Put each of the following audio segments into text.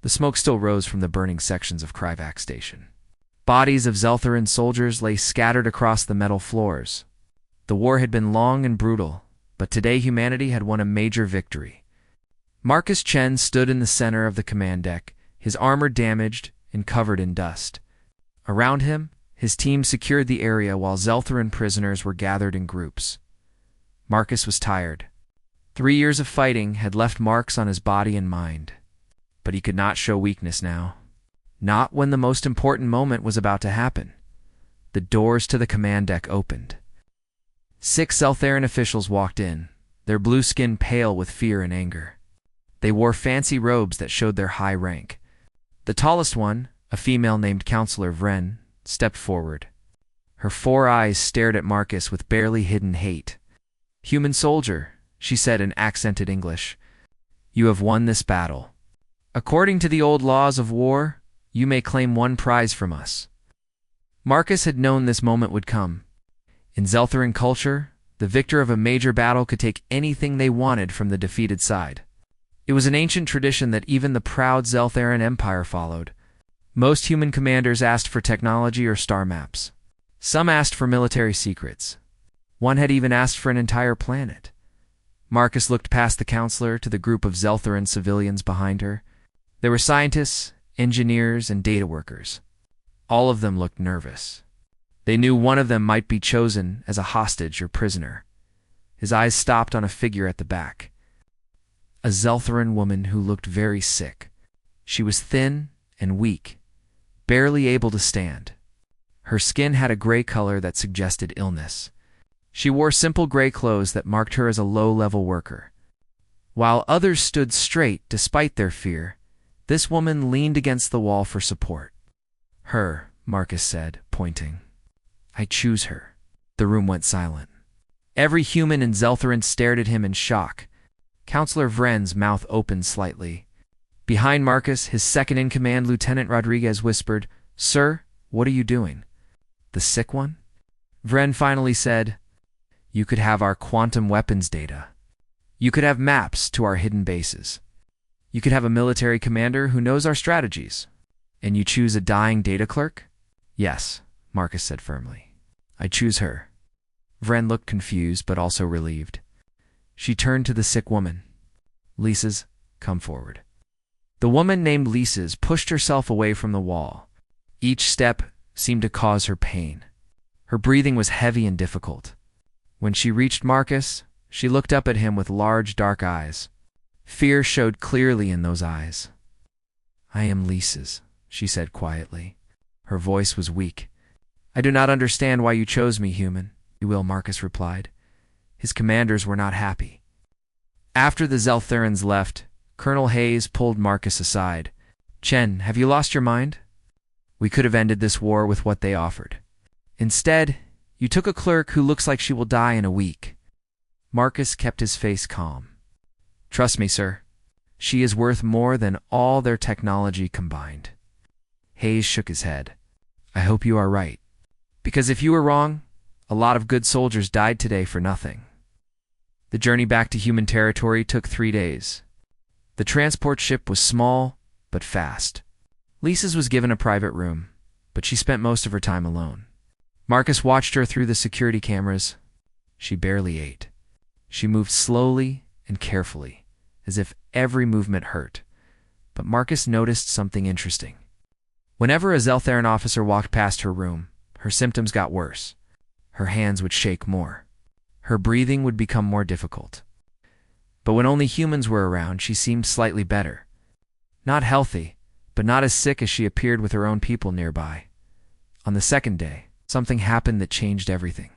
The smoke still rose from the burning sections of Kryvac Station. Bodies of Zeltheran soldiers lay scattered across the metal floors. The war had been long and brutal, but today humanity had won a major victory. Marcus Chen stood in the center of the command deck, his armor damaged and covered in dust. Around him, his team secured the area while Zeltheran prisoners were gathered in groups. Marcus was tired. 3 years of fighting had left marks on his body and mind. But he could not show weakness now. Not when the most important moment was about to happen. The doors to the command deck opened. 6 Zeltheran officials walked in, their blue skin pale with fear and anger. They wore fancy robes that showed their high rank. The tallest one, a female named Counselor Vren, stepped forward. Her 4 eyes stared at Marcus with barely hidden hate. "Human soldier," she said in accented English, "you have won this battle. According to the old laws of war, you may claim 1 prize from us." Marcus had known this moment would come. In Zeltheran culture, the victor of a major battle could take anything they wanted from the defeated side. It was an ancient tradition that even the proud Zeltheran Empire followed. Most human commanders asked for technology or star maps. Some asked for military secrets. One had even asked for an entire planet. Marcus looked past the counselor to the group of Zeltheran civilians behind her. There were scientists, engineers, and data workers. All of them looked nervous. They knew one of them might be chosen as a hostage or prisoner. His eyes stopped on a figure at the back. A Zeltheran woman who looked very sick. She was thin and weak, barely able to stand. Her skin had a gray color that suggested illness. She wore simple gray clothes that marked her as a low-level worker. While others stood straight despite their fear, this woman leaned against the wall for support. "Her," Marcus said, pointing. "I choose her." The room went silent. Every human in Zeltheran stared at him in shock. Counselor Vren's mouth opened slightly. Behind Marcus, his second-in-command, Lieutenant Rodriguez, whispered, "Sir, what are you doing?" "The sick one?" Vren finally said, "You could have our quantum weapons data. You could have maps to our hidden bases. You could have a military commander who knows our strategies. And you choose a dying data clerk?" "Yes," Marcus said firmly. "I choose her." Vren looked confused but also relieved. She turned to the sick woman. "Lises, come forward." The woman named Lises pushed herself away from the wall. Each step seemed to cause her pain. Her breathing was heavy and difficult. When she reached Marcus, she looked up at him with large dark eyes. Fear showed clearly in those eyes. "I am Lises," she said quietly. Her voice was weak. "I do not understand why you chose me, human," Marcus replied. His commanders were not happy. After the Zeltherans left, Colonel Hayes pulled Marcus aside. "Chen, have you lost your mind? We could have ended this war with what they offered. Instead, you took a clerk who looks like she will die in a week." Marcus kept his face calm. "Trust me, sir. She is worth more than all their technology combined." Hayes shook his head. "I hope you are right. Because if you were wrong, a lot of good soldiers died today for nothing." The journey back to human territory took 3 days. The transport ship was small, but fast. Lises was given a private room, but she spent most of her time alone. Marcus watched her through the security cameras. She barely ate. She moved slowly and carefully, as if every movement hurt. But Marcus noticed something interesting. Whenever a Zeltheran officer walked past her room, her symptoms got worse. Her hands would shake more. Her breathing would become more difficult. But when only humans were around, she seemed slightly better. Not healthy, but not as sick as she appeared with her own people nearby. On the second day, something happened that changed everything.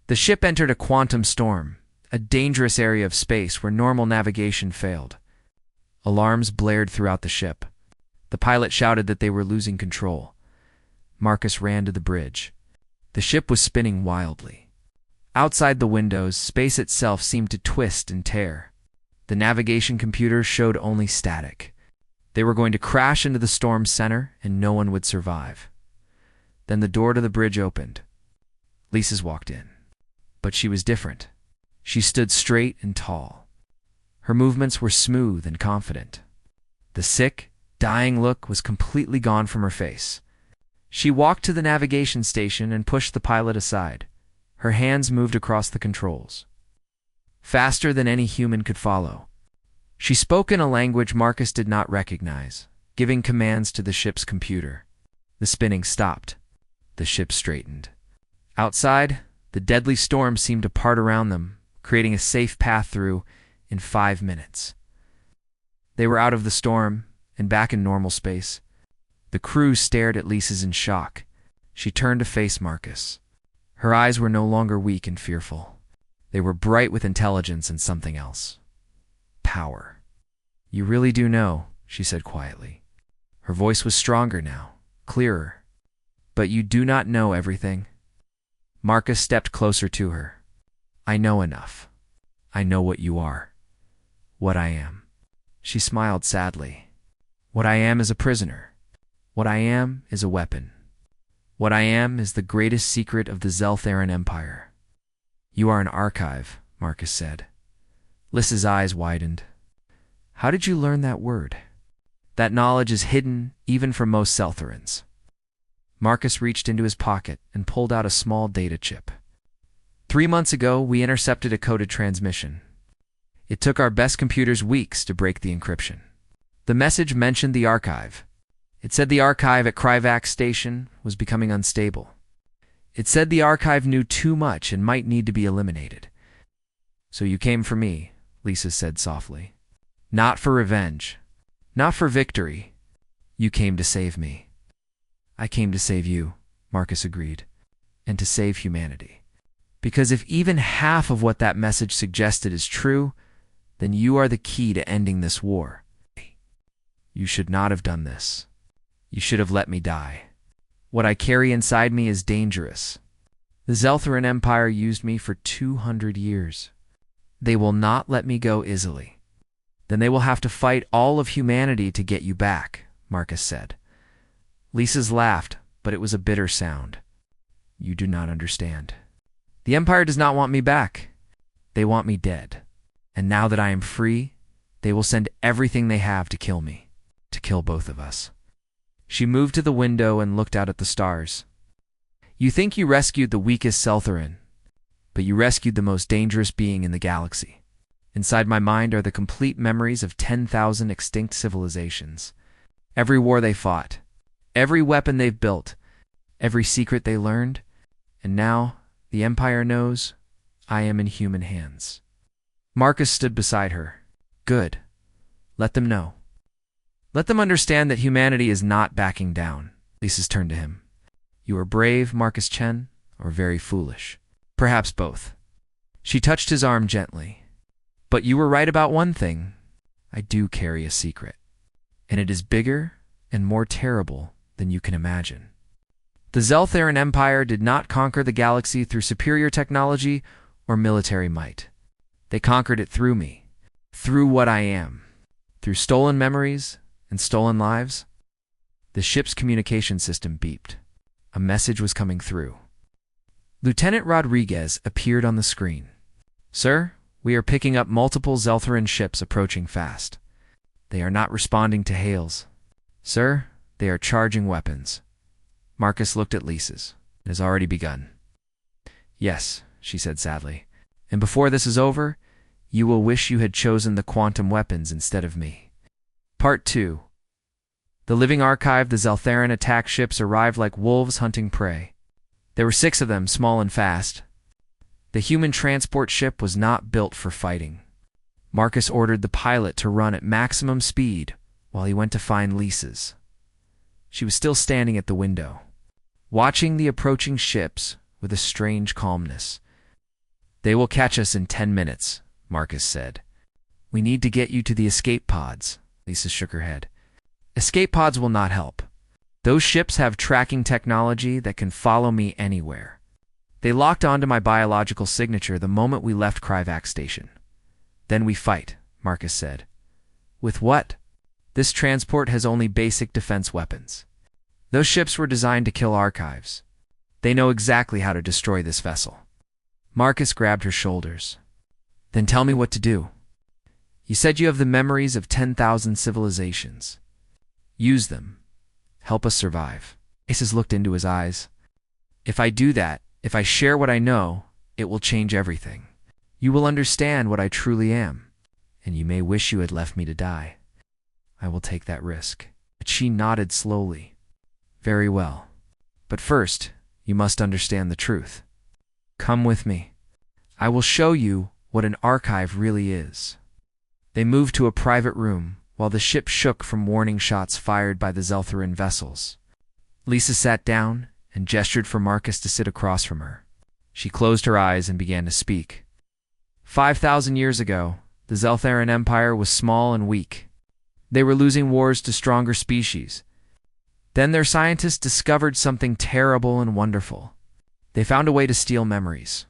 The ship entered a quantum storm, a dangerous area of space where normal navigation failed. Alarms blared throughout the ship. The pilot shouted that they were losing control. Marcus ran to the bridge. The ship was spinning wildly. Outside the windows, space itself seemed to twist and tear. The navigation computers showed only static. They were going to crash into the storm's center, and no one would survive. Then the door to the bridge opened. Lises walked in. But she was different. She stood straight and tall. Her movements were smooth and confident. The sick, dying look was completely gone from her face. She walked to the navigation station and pushed the pilot aside. Her hands moved across the controls, faster than any human could follow. She spoke in a language Marcus did not recognize, giving commands to the ship's computer. The spinning stopped. The ship straightened. Outside, the deadly storm seemed to part around them, creating a safe path through in 5 minutes. They were out of the storm and back in normal space. The crew stared at Lisa's in shock. She turned to face Marcus. Her eyes were no longer weak and fearful. They were bright with intelligence and something else. Power. "You really do know," she said quietly. Her voice was stronger now, clearer. "But you do not know everything." Marcus stepped closer to her. "I know enough. I know what you are. What I am." She smiled sadly. "What I am is a prisoner. What I am is a weapon. What I am is the greatest secret of the Zeltharan Empire." "You are an archive," Marcus said. Lissa's eyes widened. "How did you learn that word?" "That knowledge is hidden even from most Zeltharans." Marcus reached into his pocket and pulled out a small data chip. 3 months ago, we intercepted a coded transmission. It took our best computers weeks to break the encryption. The message mentioned the archive. It said the archive at Kryvax Station was becoming unstable. It said the archive knew too much and might need to be eliminated. "So you came for me," Lisa said softly. "Not for revenge. Not for victory. You came to save me." "I came to save you," Marcus agreed, "and to save humanity. Because if even half of what that message suggested is true, then you are the key to ending this war. You should not have done this. You should have let me die. What I carry inside me is dangerous. The Zeltharan Empire used me for 200 years. They will not let me go easily. Then they will have to fight all of humanity to get you back," Marcus said. Lisa's laughed, but it was a bitter sound. "You do not understand. The Empire does not want me back. They want me dead. And now that I am free, they will send everything they have to kill me, to kill both of us." She moved to the window and looked out at the stars. "You think you rescued the weakest Zeltharan, but you rescued the most dangerous being in the galaxy. Inside my mind are the complete memories of 10,000 extinct civilizations. Every war they fought, every weapon they've built, every secret they learned, and now the Empire knows I am in human hands." Marcus stood beside her. "Good. Let them know. Let them understand that humanity is not backing down." Lisa's turned to him. "You are brave, Marcus Chen, or very foolish. Perhaps both." She touched his arm gently. "But you were right about one thing. I do carry a secret, and it is bigger and more terrible than you can imagine. The Zeltharan Empire did not conquer the galaxy through superior technology or military might. They conquered it through me, through what I am, through stolen memories and stolen lives." The ship's communication system beeped. A message was coming through. Lieutenant Rodriguez appeared on the screen. "Sir, we are picking up multiple Zeltharan ships approaching fast. They are not responding to hails. Sir, they are charging weapons." Marcus looked at Lisa's. "It has already begun." "Yes," she said sadly. "And before this is over, you will wish you had chosen the quantum weapons instead of me." Part 2. The living archive, the Zeltharan attack ships arrived like wolves hunting prey. There were 6 of them, small and fast. The human transport ship was not built for fighting. Marcus ordered the pilot to run at maximum speed while he went to find Lisa's. She was still standing at the window, watching the approaching ships with a strange calmness. "They will catch us in 10 minutes, Marcus said. "We need to get you to the escape pods." Lisa shook her head. "Escape pods will not help. Those ships have tracking technology that can follow me anywhere. They locked onto my biological signature the moment we left Kryvax Station. Then we fight," Marcus said. "With what? This transport has only basic defense weapons. Those ships were designed to kill archives. They know exactly how to destroy this vessel." Marcus grabbed her shoulders. "Then tell me what to do. You said you have the memories of 10,000 civilizations. Use them. Help us survive. Aces looked into his eyes. If I do that, if I share what I know, it will change everything. You will understand what I truly am, and you may wish you had left me to die. I will take that risk. But she nodded slowly. Very well. But first, you must understand the truth. Come with me. I will show you what an archive really is. They moved to a private room, while the ship shook from warning shots fired by the Zeltheran vessels. Lisa sat down and gestured for Marcus to sit across from her. She closed her eyes and began to speak. 5,000 years ago, the Zeltheran Empire was small and weak. They were losing wars to stronger species. Then their scientists discovered something terrible and wonderful. They found a way to steal memories.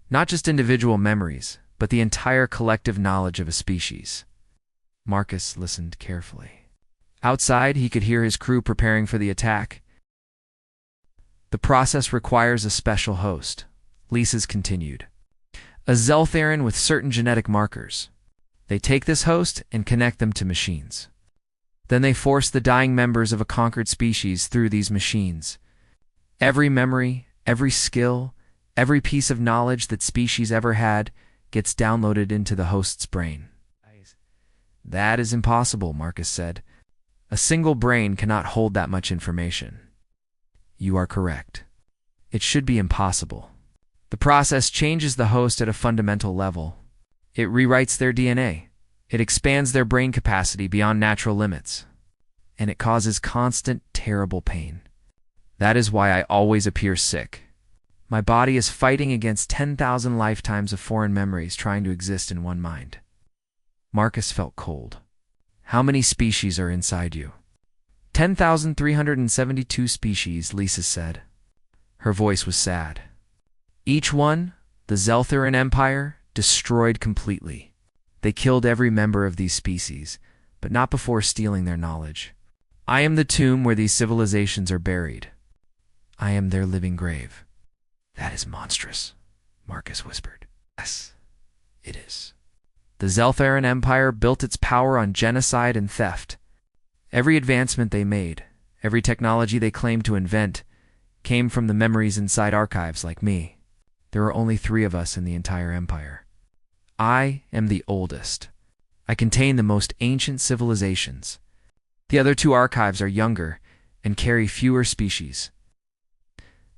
Not just individual memories, but the entire collective knowledge of a species. Marcus listened carefully. Outside, he could hear his crew preparing for the attack. The process requires a special host, Lisa's continued. A Zeltheran with certain genetic markers. They take this host and connect them to machines. Then they force the dying members of a conquered species through these machines. Every memory, every skill, every piece of knowledge that species ever had gets downloaded into the host's brain. That is impossible, Marcus said. A single brain cannot hold that much information. You are correct. It should be impossible. The process changes the host at a fundamental level. It rewrites their DNA. It expands their brain capacity beyond natural limits. And it causes constant, terrible pain. That is why I always appear sick. My body is fighting against 10,000 lifetimes of foreign memories trying to exist in one mind. Marcus felt cold. How many species are inside you? 10,372 species, Lisa said. Her voice was sad. Each one, the Zeltheran Empire, destroyed completely. They killed every member of these species, but not before stealing their knowledge. I am the tomb where these civilizations are buried. I am their living grave. That is monstrous, Marcus whispered. Yes, it is. The Zeltheran Empire built its power on genocide and theft. Every advancement they made, every technology they claimed to invent, came from the memories inside archives like me. There are only 3 of us in the entire empire. I am the oldest. I contain the most ancient civilizations. The other 2 archives are younger and carry fewer species.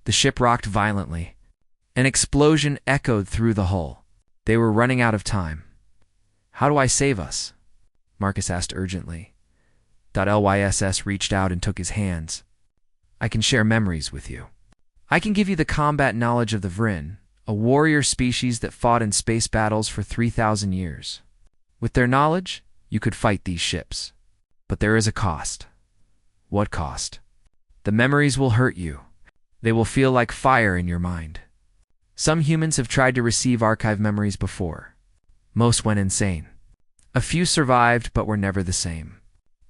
The ship rocked violently. An explosion echoed through the hull. They were running out of time. How do I save us? Marcus asked urgently. LYSS reached out and took his hands. I can share memories with you. I can give you the combat knowledge of the Vrin, a warrior species that fought in space battles for 3,000 years. With their knowledge, you could fight these ships. But there is a cost. What cost? The memories will hurt you. They will feel like fire in your mind. Some humans have tried to receive archive memories before. Most went insane. A few survived but were never the same.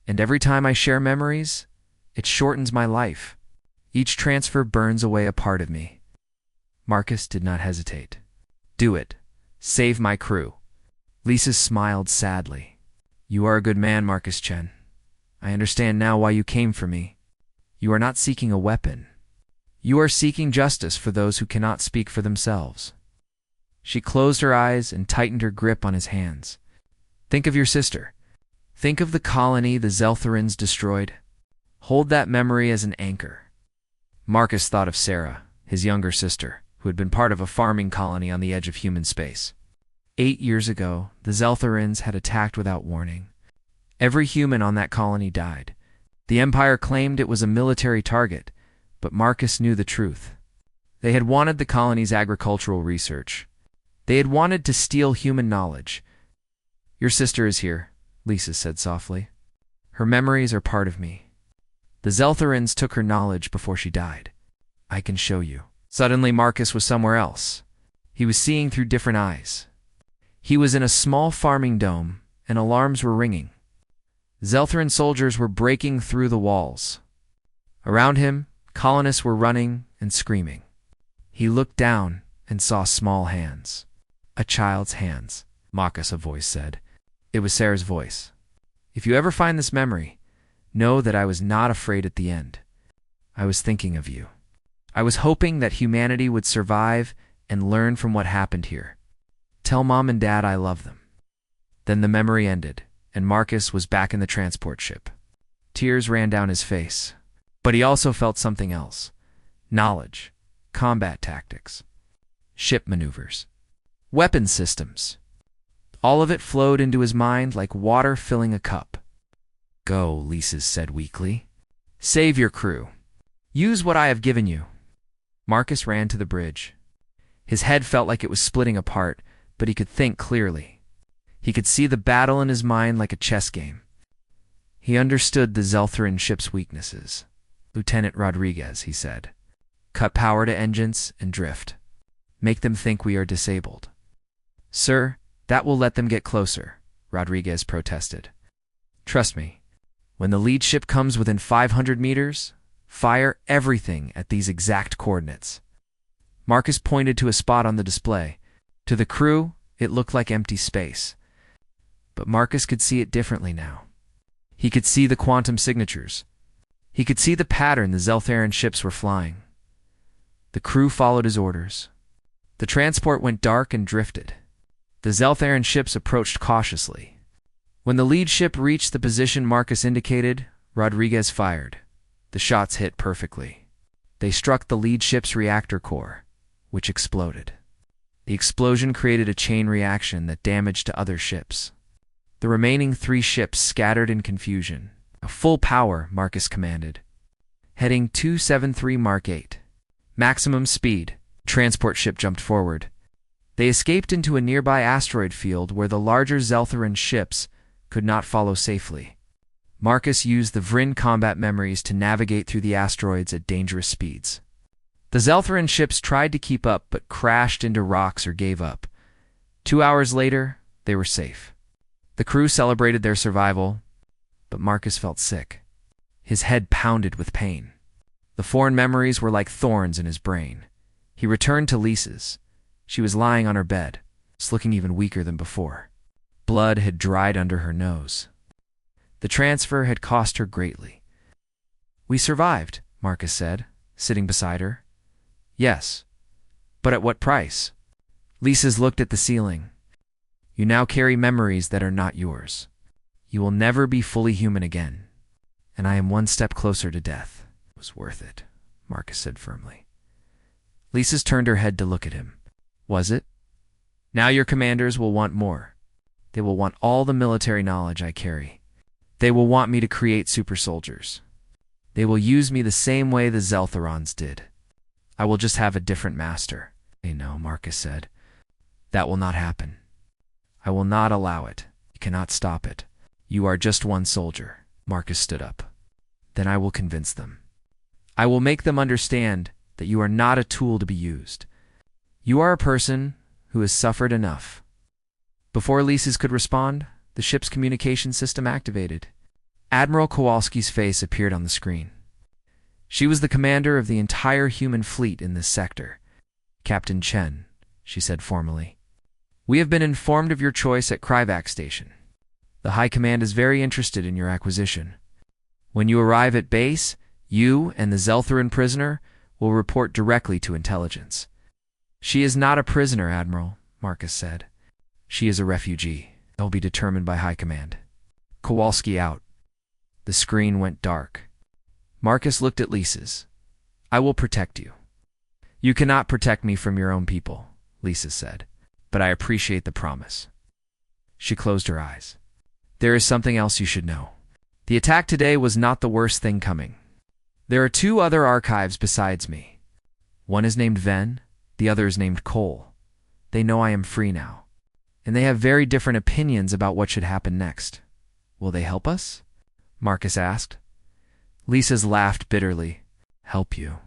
And every time I share memories, it shortens my life. Each transfer burns away a part of me. Marcus did not hesitate. Do it. Save my crew. Lisa smiled sadly. You are a good man, Marcus Chen. I understand now why you came for me. You are not seeking a weapon. You are seeking justice for those who cannot speak for themselves. She closed her eyes and tightened her grip on his hands. Think of your sister. Think of the colony the Zeltherans destroyed. Hold that memory as an anchor. Marcus thought of Sarah, his younger sister, who had been part of a farming colony on the edge of human space. 8 years ago, the Zeltherans had attacked without warning. Every human on that colony died. The Empire claimed it was a military target, but Marcus knew the truth. They had wanted the colony's agricultural research. They had wanted to steal human knowledge. Your sister is here, Lisa said softly. Her memories are part of me. The Zeltherans took her knowledge before she died. I can show you. Suddenly Marcus was somewhere else. He was seeing through different eyes. He was in a small farming dome, and alarms were ringing. Zeltheran soldiers were breaking through the walls. Around him, colonists were running and screaming. He looked down and saw small hands. A child's hands, Marcus, a voice said. It was Sarah's voice. If you ever find this memory, know that I was not afraid at the end. I was thinking of you. I was hoping that humanity would survive and learn from what happened here. Tell Mom and Dad I love them." Then the memory ended, and Marcus was back in the transport ship. Tears ran down his face. But he also felt something else. Knowledge, combat tactics, ship maneuvers, weapon systems. All of it flowed into his mind like water filling a cup. "Go," Lises said weakly. "Save your crew. Use what I have given you." Marcus ran to the bridge. His head felt like it was splitting apart, but he could think clearly. He could see the battle in his mind like a chess game. He understood the Zeltharan ship's weaknesses. "Lieutenant Rodriguez," he said, "cut power to engines and drift. Make them think we are disabled." "Sir, that will let them get closer," Rodriguez protested. "Trust me, when the lead ship comes within 500 meters, fire everything at these exact coordinates." Marcus pointed to a spot on the display. To the crew, it looked like empty space. But Marcus could see it differently now. He could see the quantum signatures. He could see the pattern the Zeltharan ships were flying. The crew followed his orders. The transport went dark and drifted. The Zeltharan ships approached cautiously. When the lead ship reached the position Marcus indicated, Rodriguez fired. The shots hit perfectly. They struck the lead ship's reactor core, which exploded. The explosion created a chain reaction that damaged to other ships. The remaining 3 ships scattered in confusion. "Full power," Marcus commanded. "Heading 273 Mark 8. Maximum speed." Transport ship jumped forward. They escaped into a nearby asteroid field where the larger Zeltharan ships could not follow safely. Marcus used the Vryn combat memories to navigate through the asteroids at dangerous speeds. The Zeltharan ships tried to keep up but crashed into rocks or gave up. 2 hours later, they were safe. The crew celebrated their survival, but Marcus felt sick. His head pounded with pain. The foreign memories were like thorns in his brain. He returned to Lisa's. She was lying on her bed, looking even weaker than before. Blood had dried under her nose. The transfer had cost her greatly. "We survived," Marcus said, sitting beside her. "Yes, but at what price?" Lisa's looked at the ceiling. "You now carry memories that are not yours. You will never be fully human again, and I am one step closer to death." "It was worth it," Marcus said firmly. Lisa's turned her head to look at him. "Was it? Now your commanders will want more. They will want all the military knowledge I carry. They will want me to create super soldiers. They will use me the same way the Zeltharans did. I will just have a different master." "No," Marcus said. "That will not happen. I will not allow it. You cannot stop it. You are just one soldier." Marcus stood up. "Then I will convince them. I will make them understand that you are not a tool to be used. You are a person who has suffered enough." Before Lises could respond, the ship's communication system activated. Admiral Kowalski's face appeared on the screen. She was the commander of the entire human fleet in this sector. "Captain Chen," she said formally, "we have been informed of your choice at Kryvac Station. The High Command is very interested in your acquisition. When you arrive at base, you and the Zeltharan prisoner will report directly to intelligence." "She is not a prisoner, Admiral," Marcus said. "She is a refugee. It will be determined by High Command." Kowalski out. The screen went dark. Marcus looked at Lises. "I will protect you." "You cannot protect me from your own people," Lises said, "but I appreciate the promise." She closed her eyes. "There is something else you should know. The attack today was not the worst thing coming. There are 2 other archives besides me. One is named Ven, the other is named Cole. They know I am free now, and they have very different opinions about what should happen next. Will they help us?" Marcus asked. Lises laughed bitterly. "Help you?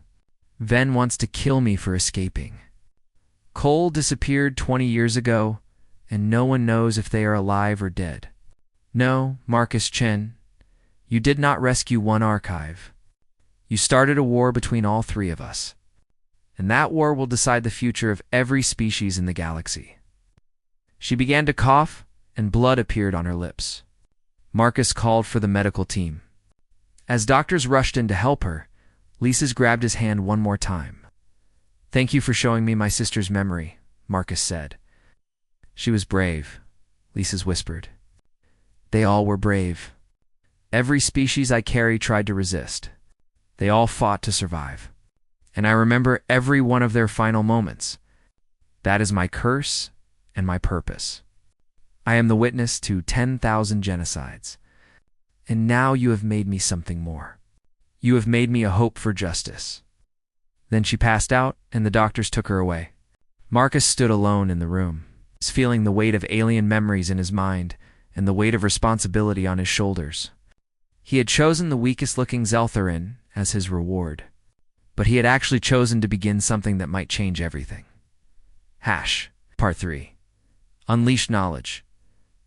Ven wants to kill me for escaping. Cole disappeared 20 years ago, and no one knows if they are alive or dead. No, Marcus Chen, you did not rescue one archive. You started a war between all 3 of us, and that war will decide the future of every species in the galaxy." She began to cough, and blood appeared on her lips. Marcus called for the medical team. As doctors rushed in to help her, Lisa's grabbed his hand one more time. "Thank you for showing me my sister's memory," Marcus said. "She was brave," Lisa's whispered. "They all were brave. Every species I carry tried to resist. They all fought to survive. And I remember every one of their final moments. That is my curse and my purpose. I am the witness to 10,000 genocides. And now you have made me something more. You have made me a hope for justice." Then she passed out, and the doctors took her away. Marcus stood alone in the room, feeling the weight of alien memories in his mind and the weight of responsibility on his shoulders. He had chosen the weakest-looking Zeltharin as his reward, but he had actually chosen to begin something that might change everything. Part 3. Unleashed Knowledge.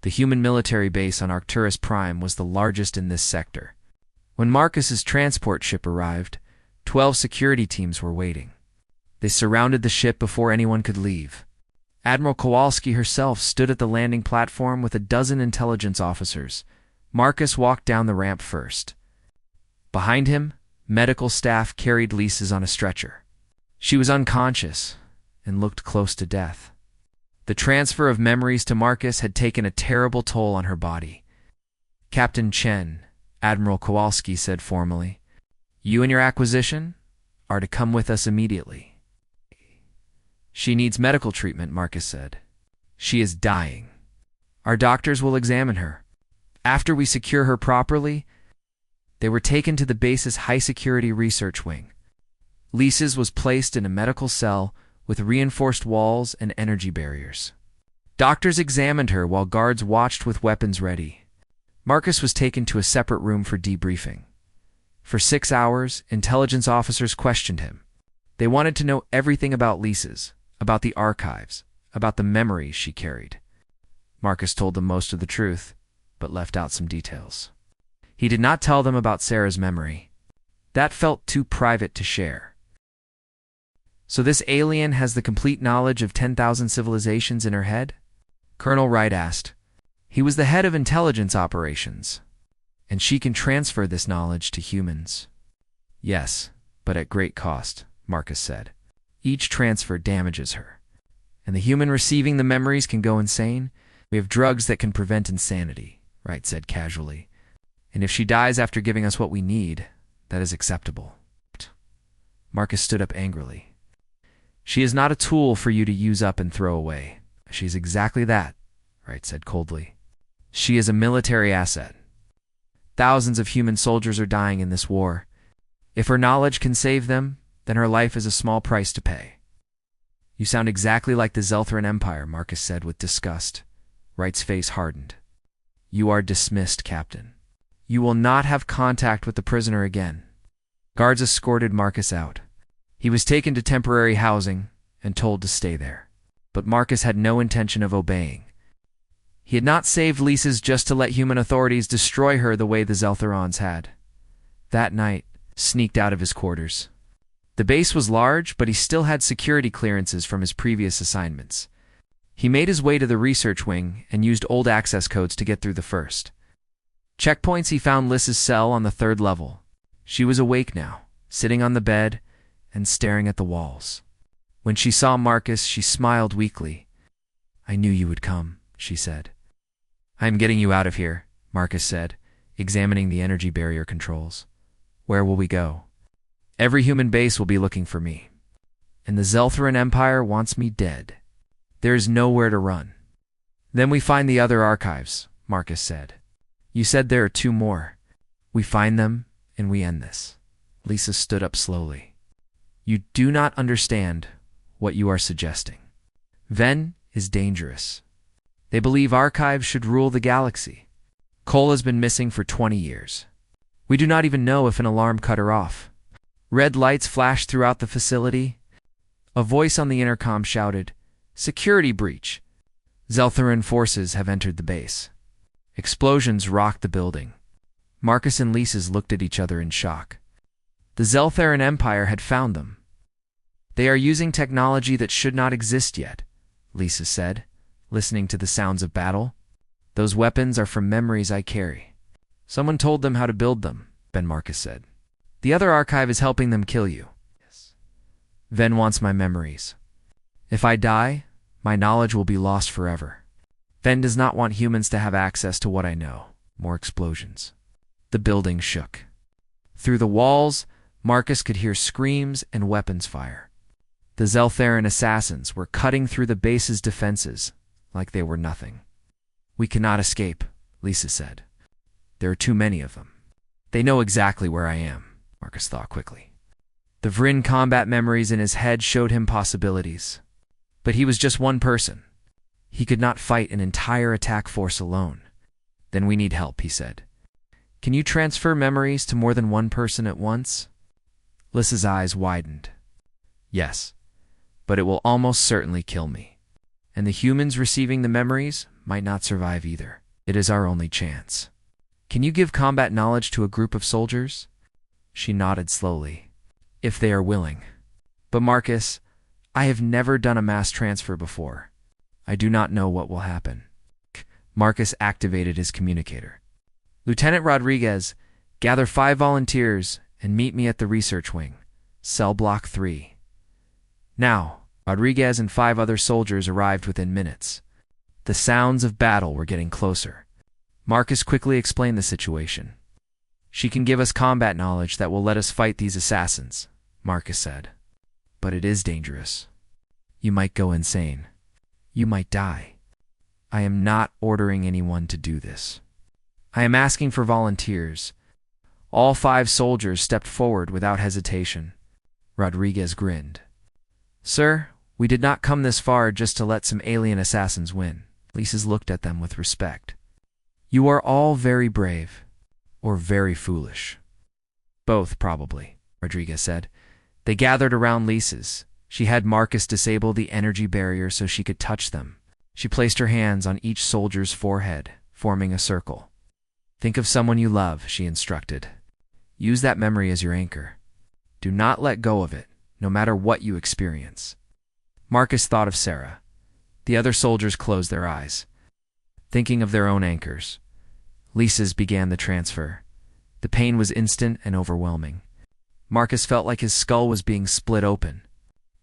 The human military base on Arcturus Prime was the largest in this sector. When Marcus's transport ship arrived, 12 security teams were waiting. They surrounded the ship before anyone could leave. Admiral Kowalski herself stood at the landing platform with a dozen intelligence officers. Marcus walked down the ramp first. Behind him, medical staff carried Lisa's on a stretcher. She was unconscious and looked close to death. The transfer of memories to Marcus had taken a terrible toll on her body. "Captain Chen," Admiral Kowalski said formally, "you and your acquisition are to come with us immediately." "She needs medical treatment," Marcus said. "She is dying. Our doctors will examine her. After we secure her properly," they were taken to the base's high-security research wing. Lisa's was placed in a medical cell with reinforced walls and energy barriers. Doctors examined her while guards watched with weapons ready. Marcus was taken to a separate room for debriefing. For 6 hours, intelligence officers questioned him. They wanted to know everything about Lisa's, about the archives, about the memories she carried. Marcus told them most of the truth, but left out some details. He did not tell them about Sarah's memory. That felt too private to share. "So this alien has the complete knowledge of 10,000 civilizations in her head?" Colonel Wright asked. "He was the head of intelligence operations, and she can transfer this knowledge to humans." "Yes, but at great cost," Marcus said. "Each transfer damages her, and the human receiving the memories can go insane. We have drugs that can prevent insanity," Wright said casually. "And if she dies after giving us what we need, that is acceptable." Marcus stood up angrily. "She is not a tool for you to use up and throw away." "She is exactly that," Wright said coldly. "She is a military asset. Thousands of human soldiers are dying in this war. If her knowledge can save them, then her life is a small price to pay." "You sound exactly like the Zeltharin Empire," Marcus said with disgust. Wright's face hardened. "You are dismissed, Captain. You will not have contact with the prisoner again." Guards escorted Marcus out. He was taken to temporary housing and told to stay there. But Marcus had no intention of obeying. He had not saved Lisa's just to let human authorities destroy her the way the Zeltharons had. That night, sneaked out of his quarters. The base was large, but he still had security clearances from his previous assignments. He made his way to the research wing and used old access codes to get through the first. Checkpoints, he found Lisa's cell on the 3rd level. She was awake now, sitting on the bed and staring at the walls. When she saw Marcus, she smiled weakly. "I knew you would come," she said. "I am getting you out of here," Marcus said, examining the energy barrier controls. "Where will we go?" "Every human base will be looking for me. And the Zeltharin Empire wants me dead. There is nowhere to run." "Then we find the other archives," Marcus said. "You said there are 2 more. We find them, and we end this." Lisa stood up slowly. "You do not understand what you are suggesting. Ven is dangerous. They believe archives should rule the galaxy. Cole has been missing for 20 years. We do not even know if an alarm cut her off." Red lights flashed throughout the facility. A voice on the intercom shouted, "Security breach. Zeltharin forces have entered the base." Explosions rocked the building. Marcus and Lisa's looked at each other in shock. The Zeltharin Empire had found them. "They are using technology that should not exist yet," Lisa said, listening to the sounds of battle. "Those weapons are from memories I carry. Someone told them how to build them, Ben Marcus said. The other archive is helping them kill you. Yes. Ven wants my memories. If I die, my knowledge will be lost forever. Ven does not want humans to have access to what I know. More explosions. The building shook. Through the walls, Marcus could hear screams and weapons fire. The Zeltheran assassins were cutting through the base's defenses like they were nothing. We cannot escape, Lisa said. There are too many of them. They know exactly where I am, Marcus thought quickly. The Vryn combat memories in his head showed him possibilities. But he was just one person. He could not fight an entire attack force alone. Then we need help, he said. Can you transfer memories to more than one person at once? Lisa's eyes widened. Yes, but it will almost certainly kill me. And the humans receiving the memories might not survive either. It is our only chance. Can you give combat knowledge to a group of soldiers? She nodded slowly. If they are willing. But Marcus, I have never done a mass transfer before. I do not know what will happen. Marcus activated his communicator. Lieutenant Rodriguez, gather 5 volunteers and meet me at the research wing, cell block 3. Now, Rodriguez and 5 other soldiers arrived within minutes. The sounds of battle were getting closer. Marcus quickly explained the situation. She can give us combat knowledge that will let us fight these assassins, Marcus said. But it is dangerous. You might go insane. You might die. I am not ordering anyone to do this. I am asking for volunteers. All 5 soldiers stepped forward without hesitation. Rodriguez grinned. Sir, we did not come this far just to let some alien assassins win. Lisa's looked at them with respect. You are all very brave, or very foolish. Both, probably, Rodriguez said. They gathered around Lisa's. She had Marcus disable the energy barrier so she could touch them. She placed her hands on each soldier's forehead, forming a circle. Think of someone you love, she instructed. Use that memory as your anchor. Do not let go of it, no matter what you experience. Marcus thought of Sarah. The other soldiers closed their eyes, thinking of their own anchors. Lisa's began the transfer. The pain was instant and overwhelming. Marcus felt like his skull was being split open.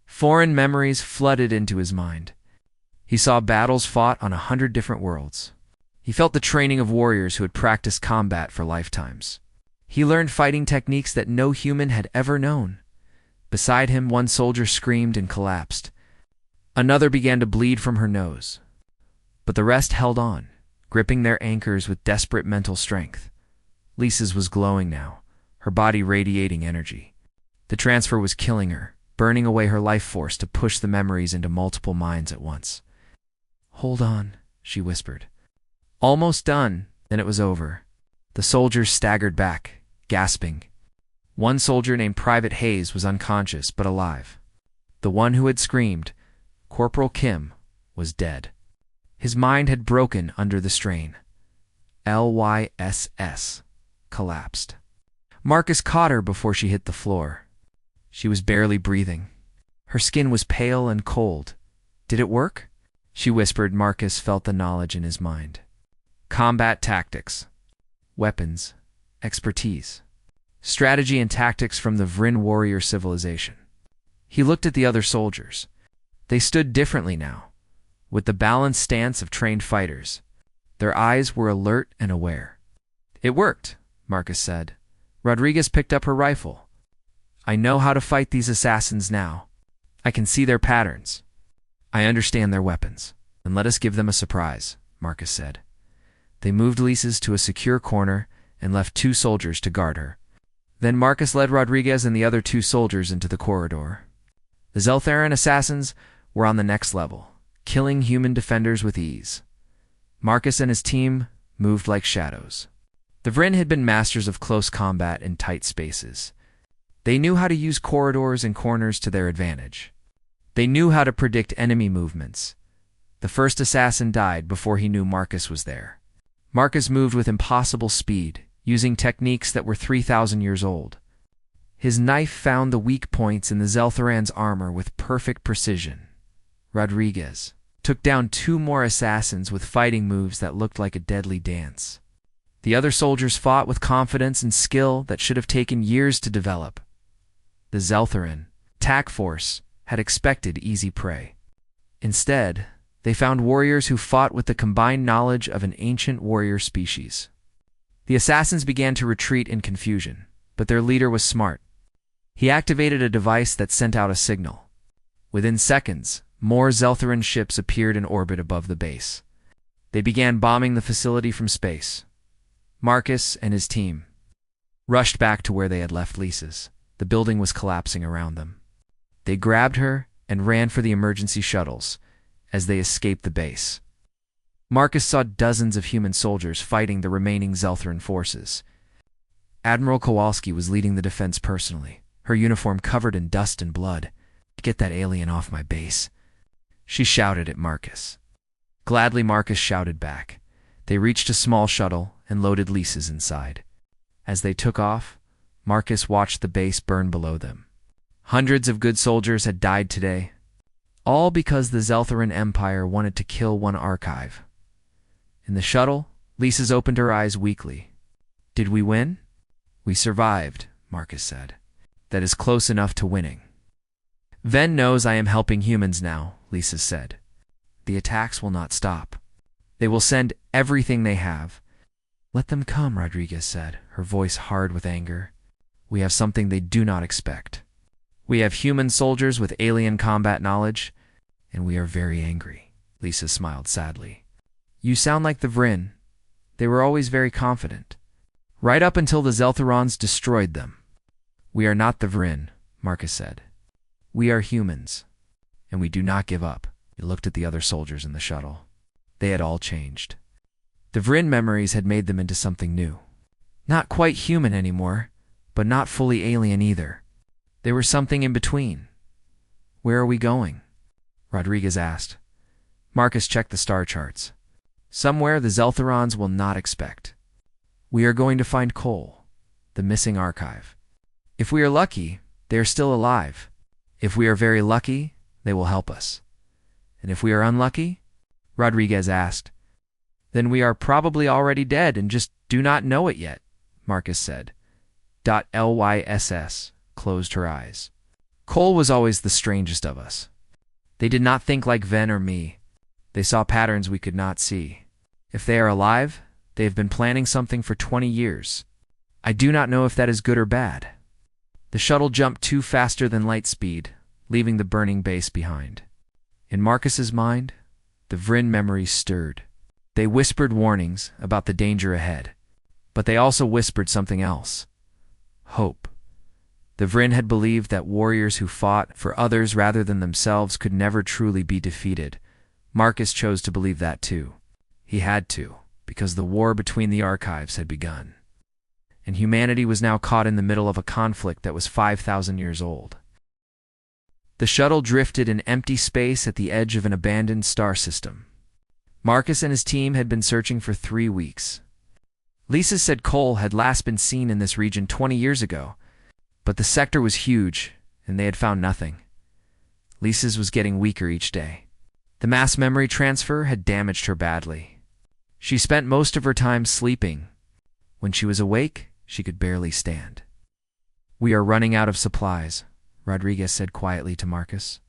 Foreign memories flooded into his mind. He saw battles fought on 100 different worlds. He felt the training of warriors who had practiced combat for lifetimes. He learned fighting techniques that no human had ever known. Beside him, one soldier screamed and collapsed. Another began to bleed from her nose. But the rest held on, gripping their anchors with desperate mental strength. Lisa's was glowing now, her body radiating energy. The transfer was killing her, burning away her life force to push the memories into multiple minds at once. Hold on, she whispered. Almost done, then it was over. The soldiers staggered back, gasping. One soldier named Private Hayes was unconscious but alive. The one who had screamed, Corporal Kim, was dead. His mind had broken under the strain. LYSS collapsed. Marcus caught her before she hit the floor. She was barely breathing. Her skin was pale and cold. Did it work? She whispered. Marcus felt the knowledge in his mind. Combat tactics. Weapons. Expertise. Strategy and tactics from the Vryn warrior civilization. He looked at the other soldiers. They stood differently now, with the balanced stance of trained fighters. Their eyes were alert and aware. It worked, Marcus said. Rodriguez picked up her rifle. I know how to fight these assassins now. I can see their patterns. I understand their weapons. And let us give them a surprise, Marcus said. They moved Lisa's to a secure corner and left 2 soldiers to guard her. Then Marcus led Rodriguez and the other 2 soldiers into the corridor. The Zeltheran assassins were on the next level, killing human defenders with ease. Marcus and his team moved like shadows. The Vryn had been masters of close combat in tight spaces. They knew how to use corridors and corners to their advantage. They knew how to predict enemy movements. The first assassin died before he knew Marcus was there. Marcus moved with impossible speed, using techniques that were 3,000 years old. His knife found the weak points in the Zeltheran's armor with perfect precision. Rodriguez took down 2 more assassins with fighting moves that looked like a deadly dance. The other soldiers fought with confidence and skill that should have taken years to develop. The Zeltharan attack force had expected easy prey. Instead, they found warriors who fought with the combined knowledge of an ancient warrior species. The assassins began to retreat in confusion, but their leader was smart. He activated a device that sent out a signal. Within seconds, more Zeltharan ships appeared in orbit above the base. They began bombing the facility from space. Marcus and his team rushed back to where they had left Lisa's. The building was collapsing around them. They grabbed her and ran for the emergency shuttles as they escaped the base. Marcus saw dozens of human soldiers fighting the remaining Zeltharan forces. Admiral Kowalski was leading the defense personally, her uniform covered in dust and blood. "Get that alien off my base," she shouted at Marcus. Gladly, Marcus shouted back. They reached a small shuttle and loaded Lisa's inside. As they took off, Marcus watched the base burn below them. Hundreds of good soldiers had died today, all because the Zeltharan Empire wanted to kill one archive. In the shuttle, Lisa's opened her eyes weakly. "Did we win?" "We survived," Marcus said. "That is close enough to winning." "Ven knows I am helping humans now," Lisa said. "The attacks will not stop. They will send everything they have." "Let them come," Rodriguez said, her voice hard with anger. "We have something they do not expect. We have human soldiers with alien combat knowledge, and we are very angry." Lisa smiled sadly. "You sound like the Vryn. They were always very confident. Right up until the Zeltharans destroyed them." "We are not the Vryn," Marcus said. "We are humans, and we do not give up." He looked at the other soldiers in the shuttle. They had all changed. The Vryn memories had made them into something new. Not quite human anymore, but not fully alien either. They were something in between. "Where are we going?" Rodriguez asked. Marcus checked the star charts. "Somewhere the Zeltharans will not expect. We are going to find Cole, the missing archive. If we are lucky, they are still alive. If we are very lucky, they will help us. And if we are unlucky," Rodriguez asked, "then we are probably already dead and just do not know it yet," Marcus said. Lyss closed her eyes. "Cole was always the strangest of us. They did not think like Ven or me. They saw patterns we could not see. If they are alive, they have been planning something for 20 years. I do not know if that is good or bad." The shuttle jumped faster than light speed, leaving the burning base behind. In Marcus's mind, the Vryn memories stirred. They whispered warnings about the danger ahead, but they also whispered something else: hope. The Vryn had believed that warriors who fought for others rather than themselves could never truly be defeated. Marcus chose to believe that too. He had to, because the war between the archives had begun. And humanity was now caught in the middle of a conflict that was 5,000 years old. The shuttle drifted in empty space at the edge of an abandoned star system. Marcus and his team had been searching for 3 weeks. Lisa said Cole had last been seen in this region 20 years ago, but the sector was huge, and they had found nothing. Lisa's was getting weaker each day. The mass memory transfer had damaged her badly. She spent most of her time sleeping. When she was awake, she could barely stand. "We are running out of supplies," Rodriguez said quietly to Marcus.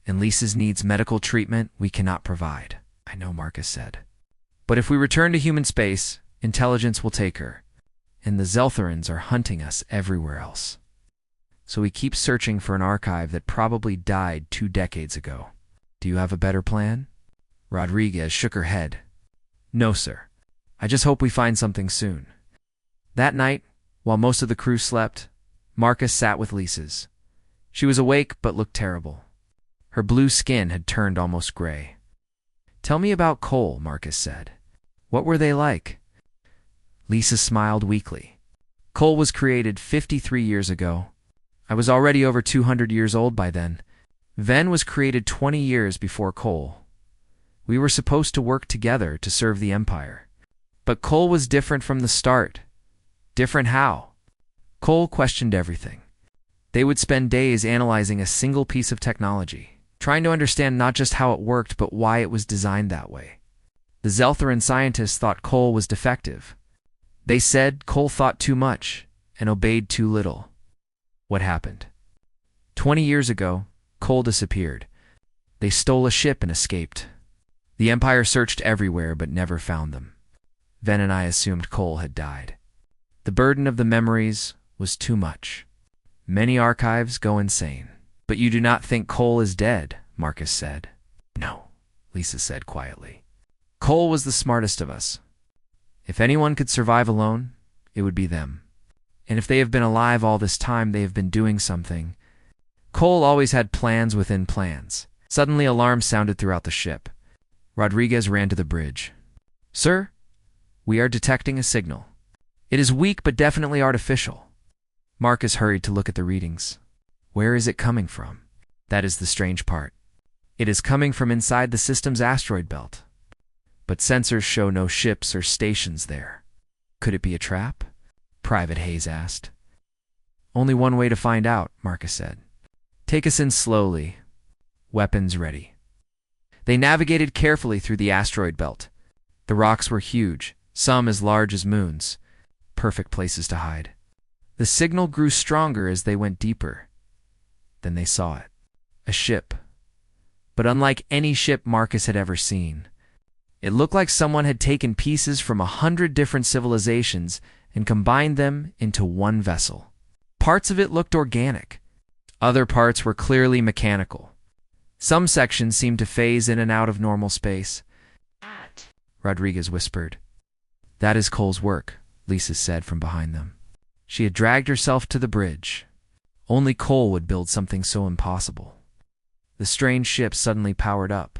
"And Lisa's needs medical treatment we cannot provide." "I know," Marcus said. "But if we return to human space, intelligence will take her, and the Zeltharans are hunting us everywhere else. So we keep searching for an archive that probably died 2 decades ago. Do you have a better plan?" Rodriguez shook her head. "No, sir. I just hope we find something soon." That night, while most of the crew slept, Marcus sat with Lisa's. She was awake but looked terrible. Her blue skin had turned almost gray. "Tell me about Cole," Marcus said. "What were they like?" Lisa smiled weakly. "Cole was created 53 years ago. I was already over 200 years old by then. Ven was created 20 years before Cole. We were supposed to work together to serve the Empire. But Cole was different from the start. Different how? Cole questioned everything. They would spend days analyzing a single piece of technology, trying to understand not just how it worked, but why it was designed that way. The Zeltharan scientists thought Cole was defective. They said Cole thought too much and obeyed too little. What happened? 20 years ago, Cole disappeared. They stole a ship and escaped. The Empire searched everywhere but never found them. Ven and I assumed Cole had died. The burden of the memories was too much. Many archives go insane. But you do not think Cole is dead, Marcus said. No, Lisa said quietly. Cole was the smartest of us. If anyone could survive alone, it would be them. And if they have been alive all this time, they have been doing something. Cole always had plans within plans. Suddenly, alarms sounded throughout the ship. Rodriguez ran to the bridge. Sir, we are detecting a signal. It is weak but definitely artificial. Marcus hurried to look at the readings. Where is it coming from? That is the strange part. It is coming from inside the system's asteroid belt. But sensors show no ships or stations there. Could it be a trap? Private Hayes asked. Only one way to find out, Marcus said. Take us in slowly. Weapons ready. They navigated carefully through the asteroid belt. The rocks were huge, some as large as moons. Perfect places to hide. The signal grew stronger as they went deeper. Then they saw it. A ship. But unlike any ship Marcus had ever seen. It looked like someone had taken pieces from 100 different civilizations and combined them into one vessel. Parts of it looked organic. Other parts were clearly mechanical. Some sections seemed to phase in and out of normal space. Rodriguez whispered. That is Cole's work, Lisa said from behind them. She had dragged herself to the bridge. Only Cole would build something so impossible. The strange ship suddenly powered up.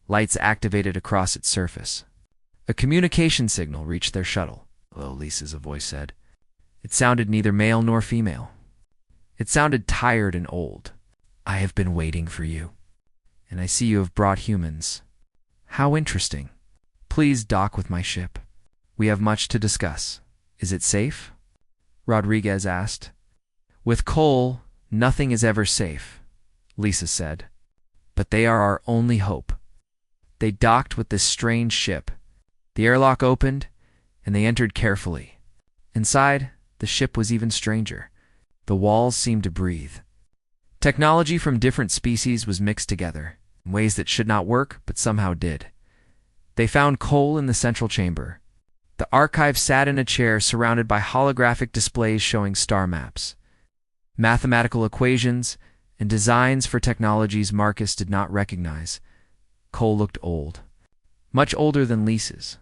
Lights activated across its surface. A communication signal reached their shuttle. Hello, Lisa's voice said. It sounded neither male nor female. It sounded tired and old. I have been waiting for you. And I see you have brought humans. How interesting. Please dock with my ship. We have much to discuss. Is it safe? Rodriguez asked. With Cole, nothing is ever safe, Lisa said. But they are our only hope. They docked with this strange ship. The airlock opened, and they entered carefully. Inside, the ship was even stranger. The walls seemed to breathe. Technology from different species was mixed together, in ways that should not work, but somehow did. They found Cole in the central chamber. The archive sat in a chair surrounded by holographic displays showing star maps, mathematical equations, and designs for technologies Marcus did not recognize. Cole looked old, much older than Lisa's.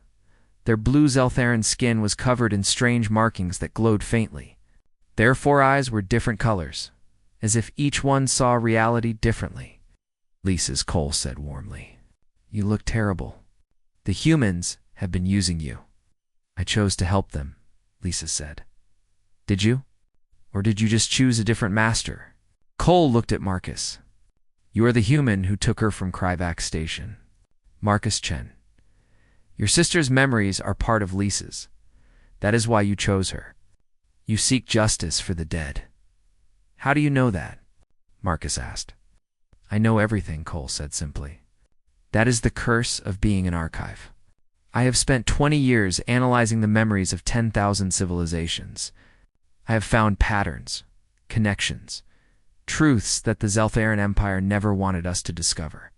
Their blue Zeltharan skin was covered in strange markings that glowed faintly. Their 4 eyes were different colors, as if each one saw reality differently. Lisa's, Cole said warmly. You look terrible. The humans have been using you. I chose to help them, Lisa said. Did you? Or did you just choose a different master? Cole looked at Marcus. You are the human who took her from Kryvac Station. Marcus Chen. Your sister's memories are part of Lisa's. That is why you chose her. You seek justice for the dead. How do you know that? Marcus asked. I know everything, Cole said simply. That is the curse of being an archive. I have spent 20 years analyzing the memories of 10,000 civilizations. I have found patterns, connections, truths that the Zeltharan Empire never wanted us to discover.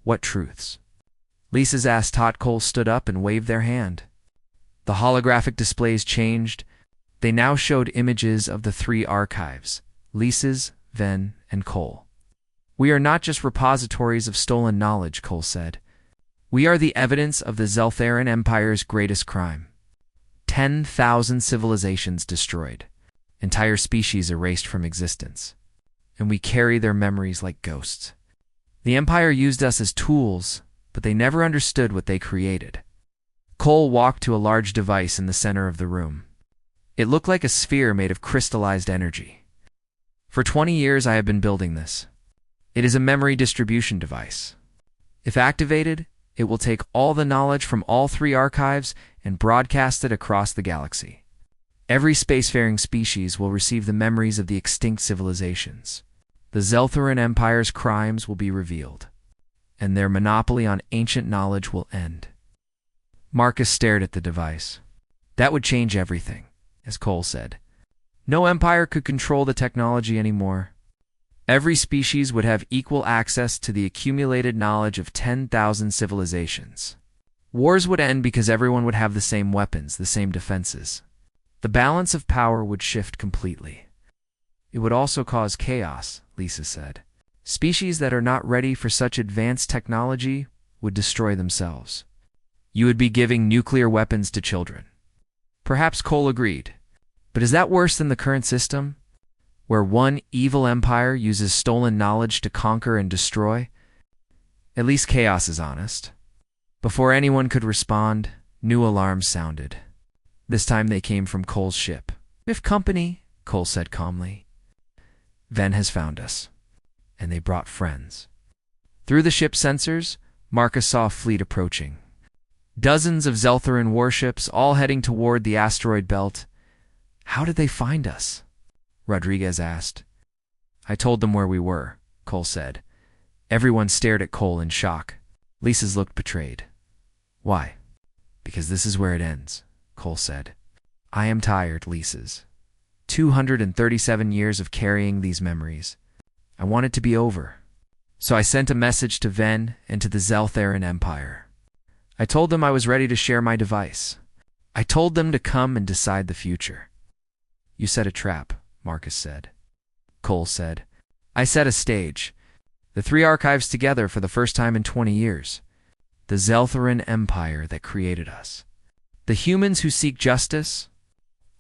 What truths? Lisa's asked. Cole stood up and waved their hand. The holographic displays changed. They now showed images of the 3 archives, Lisa's, Ven, and Cole. We are not just repositories of stolen knowledge, Cole said. We are the evidence of the Zeltharan Empire's greatest crime. 10,000 civilizations destroyed, entire species erased from existence. And we carry their memories like ghosts. The Empire used us as tools, but they never understood what they created. Cole walked to a large device in the center of the room. It looked like a sphere made of crystallized energy. For 20 years I have been building this. It is a memory distribution device. If activated, it will take all the knowledge from all 3 archives and broadcast it across the galaxy. Every spacefaring species will receive the memories of the extinct civilizations. The Zeltharan Empire's crimes will be revealed, and their monopoly on ancient knowledge will end. Marcus stared at the device. That would change everything, as Cole said. No empire could control the technology anymore. Every species would have equal access to the accumulated knowledge of 10,000 civilizations. Wars would end because everyone would have the same weapons, the same defenses. The balance of power would shift completely. It would also cause chaos, Lisa said. Species that are not ready for such advanced technology would destroy themselves. You would be giving nuclear weapons to children. Perhaps Cole agreed. But is that worse than the current system, where one evil empire uses stolen knowledge to conquer and destroy? At least chaos is honest. Before anyone could respond, new alarms sounded. This time they came from Cole's ship. "Fifth Company," Cole said calmly. "Ven has found us." And they brought friends. Through the ship's sensors, Marcus saw a fleet approaching. Dozens of Zeltheran warships, all heading toward the asteroid belt. "How did they find us?" Rodriguez asked. "I told them where we were," Cole said. Everyone stared at Cole in shock. Lisa's looked betrayed. "Why?" "Because this is where it ends," Cole said. "I am tired, Lisa's. 237 years of carrying these memories. I want it to be over. So I sent a message to Ven and to the Zeltheran Empire. I told them I was ready to share my device. I told them to come and decide the future." "You set a trap," Marcus said. Cole said, "I set a stage. The three archives together for the first time in 20 years. The Zeltheran Empire that created us. The humans who seek justice.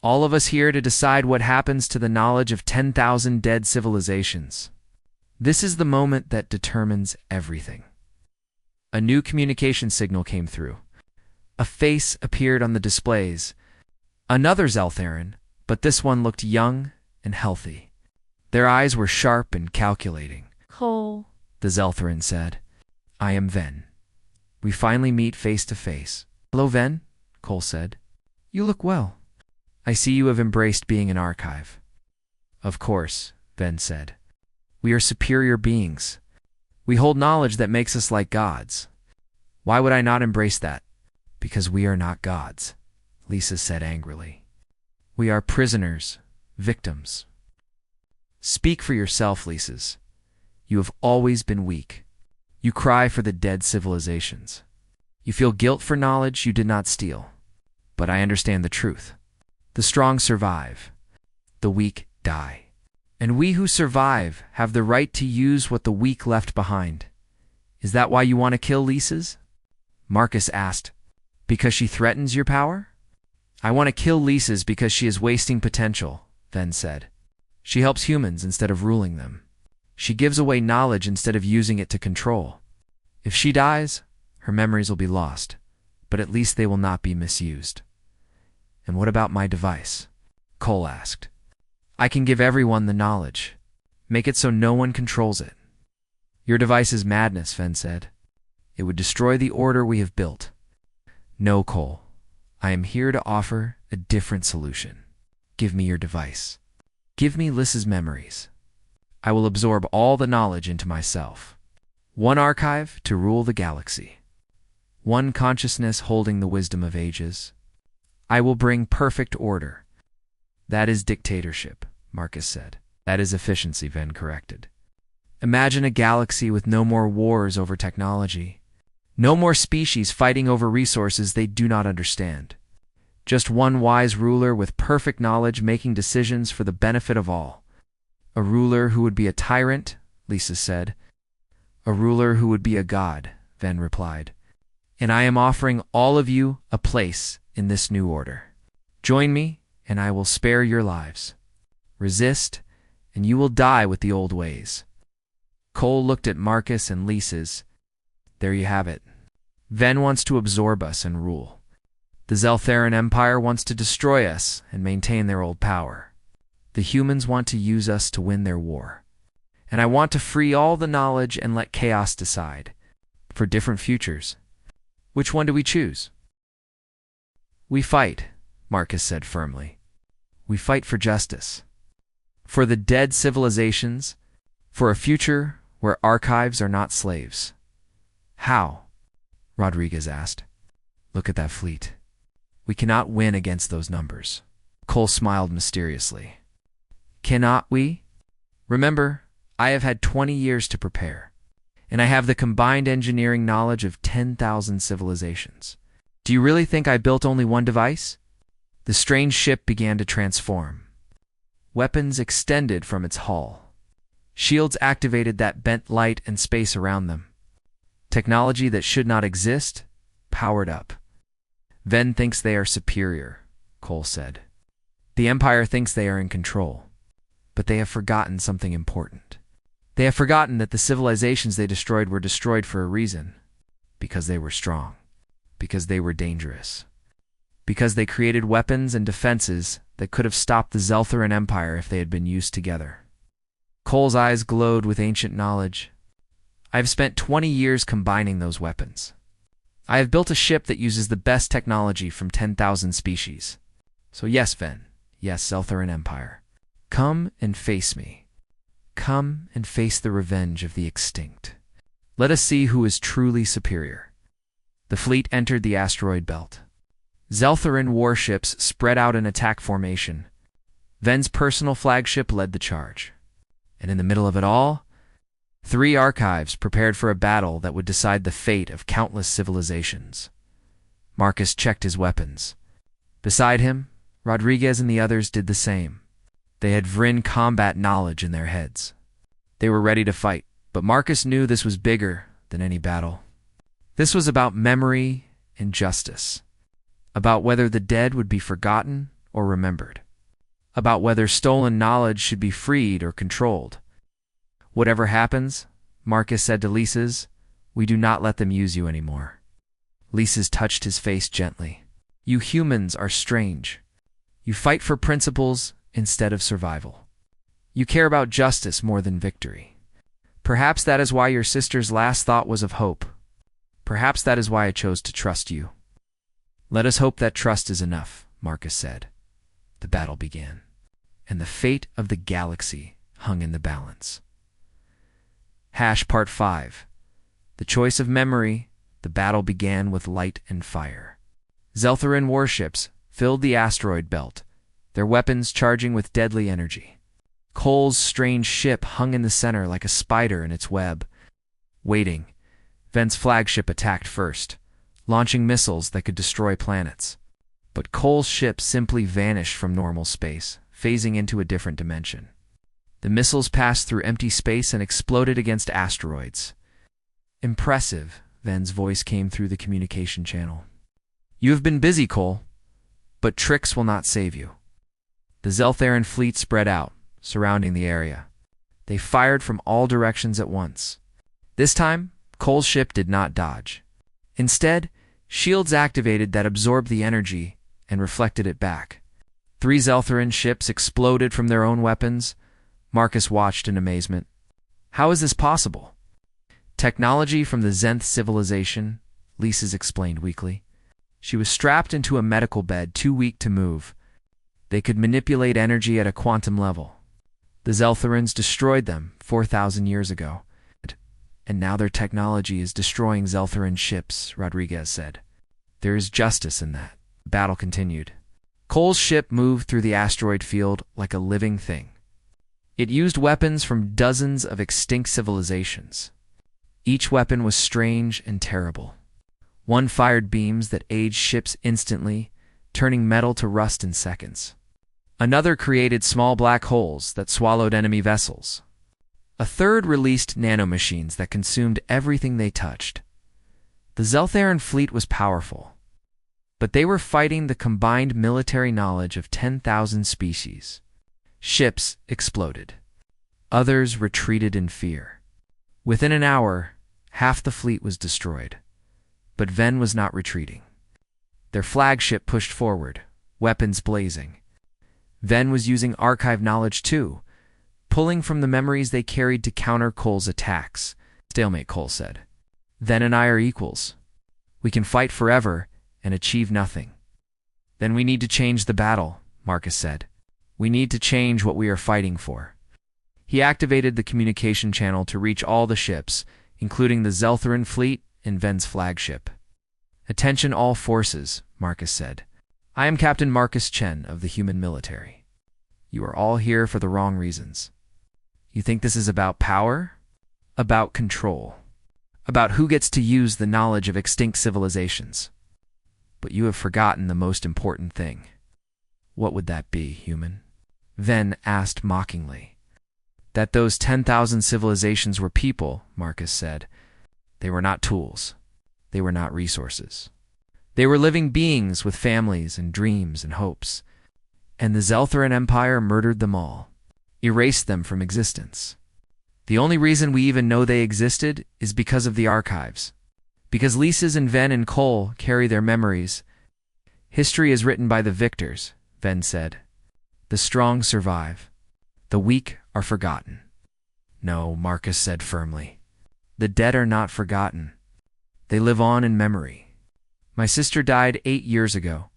All of us here to decide what happens to the knowledge of 10,000 dead civilizations. This is the moment that determines everything." A new communication signal came through. A face appeared on the displays. Another Zeltheran, but this one looked young and healthy. Their eyes were sharp and calculating. "Cole," the Zeltheran said. "I am Ven. We finally meet face to face." "Hello, Ven," Cole said. "You look well. I see you have embraced being an archive." "Of course," Ven said. "We are superior beings. We hold knowledge that makes us like gods. Why would I not embrace that?" "Because we are not gods," Lisa said angrily. "We are prisoners, victims." "Speak for yourself, Lisa's. You have always been weak. You cry for the dead civilizations. You feel guilt for knowledge you did not steal. But I understand the truth. The strong survive. The weak die. And we who survive have the right to use what the weak left behind. Is that why you want to kill Lisa's?" Marcus asked. "Because she threatens your power?" "I want to kill Lisa's because she is wasting potential," Ven said. "She helps humans instead of ruling them. She gives away knowledge instead of using it to control. If she dies, her memories will be lost, but at least they will not be misused." "And what about my device?" Cole asked. "I can give everyone the knowledge. Make it so no one controls it." "Your device is madness," Ven said. "It would destroy the order we have built." "No, Cole. I am here to offer a different solution. Give me your device. Give me Lisa's memories. I will absorb all the knowledge into myself. One archive to rule the galaxy. One consciousness holding the wisdom of ages. I will bring perfect order." "That is dictatorship," Marcus said. "That is efficiency," Ven corrected. "Imagine a galaxy with no more wars over technology. No more species fighting over resources they do not understand. Just one wise ruler with perfect knowledge making decisions for the benefit of all." "A ruler who would be a tyrant," Lisa said. "A ruler who would be a god," Ven replied. "And I am offering all of you a place in this new order. Join me, and I will spare your lives. Resist, and you will die with the old ways." Cole looked at Marcus and Lisa's. "There you have it. Ven wants to absorb us and rule. The Zeltheran Empire wants to destroy us and maintain their old power. The humans want to use us to win their war. And I want to free all the knowledge and let chaos decide. For different futures. Which one do we choose?" "We fight," Marcus said firmly. "We fight for justice. For the dead civilizations. For a future where archives are not slaves." "How?" Rodriguez asked. "Look at that fleet. We cannot win against those numbers. Cole smiled mysteriously. Cannot we? Remember, I have had 20 years to prepare, and I have the combined engineering knowledge of 10,000 civilizations. Do you really think I built only one device? The strange ship began to transform. Weapons extended from its hull. Shields activated that bent light and space around them. Technology that should not exist powered up. Ven thinks they are superior, Cole said. The Empire thinks they are in control, but they have forgotten something important. They have forgotten that the civilizations they destroyed were destroyed for a reason. Because they were strong. Because they were dangerous. Because they created weapons and defenses that could have stopped the Zeltharan Empire if they had been used together. Cole's eyes glowed with ancient knowledge. I have spent 20 years combining those weapons. I have built a ship that uses the best technology from 10,000 species. So yes, Ven. Yes, Zeltharan Empire. Come and face me. Come and face the revenge of the extinct. Let us see who is truly superior. The fleet entered the asteroid belt. Zeltharan warships spread out in attack formation. Ven's personal flagship led the charge. And in the middle of it all, 3 archives prepared for a battle that would decide the fate of countless civilizations. Marcus checked his weapons. Beside him, Rodriguez and the others did the same. They had Vrin combat knowledge in their heads. They were ready to fight, but Marcus knew this was bigger than any battle. This was about memory and justice. About whether the dead would be forgotten or remembered. About whether stolen knowledge should be freed or controlled. Whatever happens, Marcus said to Lises, we do not let them use you anymore. Lises touched his face gently. You humans are strange. You fight for principles instead of survival. You care about justice more than victory. Perhaps that is why your sister's last thought was of hope. Perhaps that is why I chose to trust you. Let us hope that trust is enough, Marcus said. The battle began, and the fate of the galaxy hung in the balance. Part 5. The choice of memory, the battle began with light and fire. Zeltharan warships filled the asteroid belt, their weapons charging with deadly energy. Cole's strange ship hung in the center like a spider in its web. Waiting, Ven's flagship attacked first, launching missiles that could destroy planets. But Cole's ship simply vanished from normal space, phasing into a different dimension. The missiles passed through empty space and exploded against asteroids. Impressive, Ven's voice came through the communication channel. You have been busy, Cole, but tricks will not save you. The Zeltharan fleet spread out, surrounding the area. They fired from all directions at once. This time, Cole's ship did not dodge. Instead, shields activated that absorbed the energy and reflected it back. 3 Zeltharan ships exploded from their own weapons. Marcus watched in amazement. How is this possible? Technology from the Zenth civilization, Lises explained weakly. She was strapped into a medical bed, too weak to move. They could manipulate energy at a quantum level. The Zeltharans destroyed them 4,000 years ago. And now their technology is destroying Zeltharan ships, Rodriguez said. There is justice in that. The battle continued. Cole's ship moved through the asteroid field like a living thing. It used weapons from dozens of extinct civilizations. Each weapon was strange and terrible. One fired beams that aged ships instantly, turning metal to rust in seconds. Another created small black holes that swallowed enemy vessels. A third released nanomachines that consumed everything they touched. The Zeltharan fleet was powerful, but they were fighting the combined military knowledge of 10,000 species. Ships exploded. Others retreated in fear. Within an hour, half the fleet was destroyed. But Ven was not retreating. Their flagship pushed forward, weapons blazing. Ven was using archive knowledge too, pulling from the memories they carried to counter Cole's attacks. Stalemate, Cole said. Ven and I are equals. We can fight forever and achieve nothing. Then we need to change the battle, Marcus said. We need to change what we are fighting for. He activated the communication channel to reach all the ships, including the Zeltharan fleet and Ven's flagship. Attention all forces, Marcus said. I am Captain Marcus Chen of the human military. You are all here for the wrong reasons. You think this is about power? About control. About who gets to use the knowledge of extinct civilizations. But you have forgotten the most important thing. What would that be, human? Ven asked mockingly. That those 10,000 civilizations were people, Marcus said. They were not tools. They were not resources. They were living beings with families and dreams and hopes. And the Zeltharan Empire murdered them all, erased them from existence. The only reason we even know they existed is because of the archives. Because Lisa's and Ven and Cole carry their memories. History is written by the victors, Ven said. The strong survive. The weak are forgotten. No, Marcus said firmly. The dead are not forgotten. They live on in memory. My sister died 8 years ago.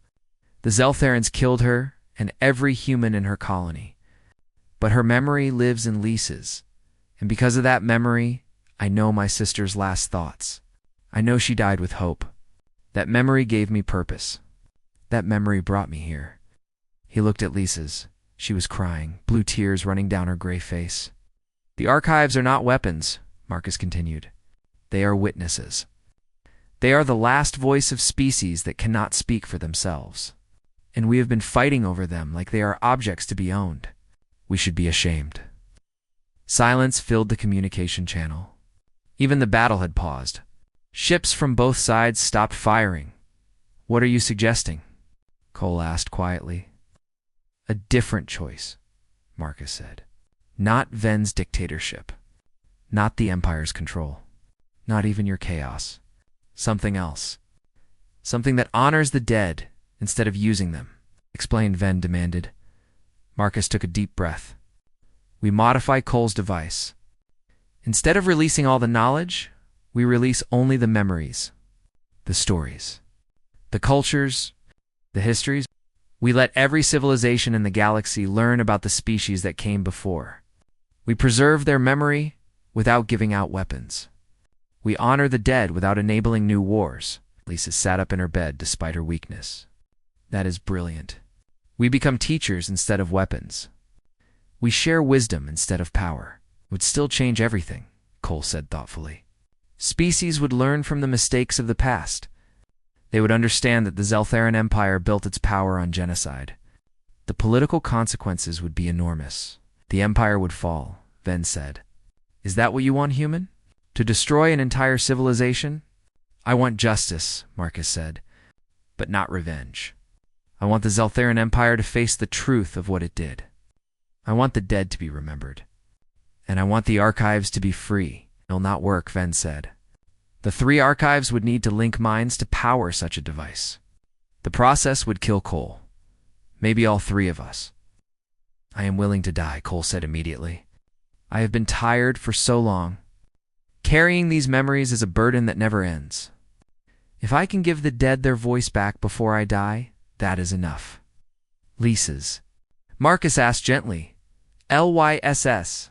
The Zeltharans killed her and every human in her colony. But her memory lives in Lisa's. And because of that memory, I know my sister's last thoughts. I know she died with hope. That memory gave me purpose. That memory brought me here. He looked at Lisa's. She was crying, blue tears running down her gray face. The archives are not weapons, Marcus continued. They are witnesses. They are the last voice of species that cannot speak for themselves. And we have been fighting over them like they are objects to be owned. We should be ashamed. Silence filled the communication channel. Even the battle had paused. Ships from both sides stopped firing. What are you suggesting? Cole asked quietly. A different choice, Marcus said. Not Ven's dictatorship. Not the Empire's control. Not even your chaos. Something else. Something that honors the dead instead of using them, explained Ven demanded. Marcus took a deep breath. We modify Cole's device. Instead of releasing all the knowledge, we release only the memories, the stories, the cultures, the histories. We let every civilization in the galaxy learn about the species that came before. We preserve their memory without giving out weapons. We honor the dead without enabling new wars. Lisa sat up in her bed despite her weakness. That is brilliant. We become teachers instead of weapons. We share wisdom instead of power. It would still change everything, Cole said thoughtfully. Species would learn from the mistakes of the past. They would understand that the Zeltharan Empire built its power on genocide. The political consequences would be enormous. The Empire would fall, Ven said. Is that what you want, human? To destroy an entire civilization? I want justice, Marcus said, but not revenge. I want the Zeltharan Empire to face the truth of what it did. I want the dead to be remembered. And I want the archives to be free. It'll not work, Ven said. The 3 archives would need to link minds to power such a device. The process would kill Cole. Maybe all 3 of us. I am willing to die, Cole said immediately. I have been tired for so long. Carrying these memories is a burden that never ends. If I can give the dead their voice back before I die, that is enough. Lisa's. Marcus asked gently. LYSS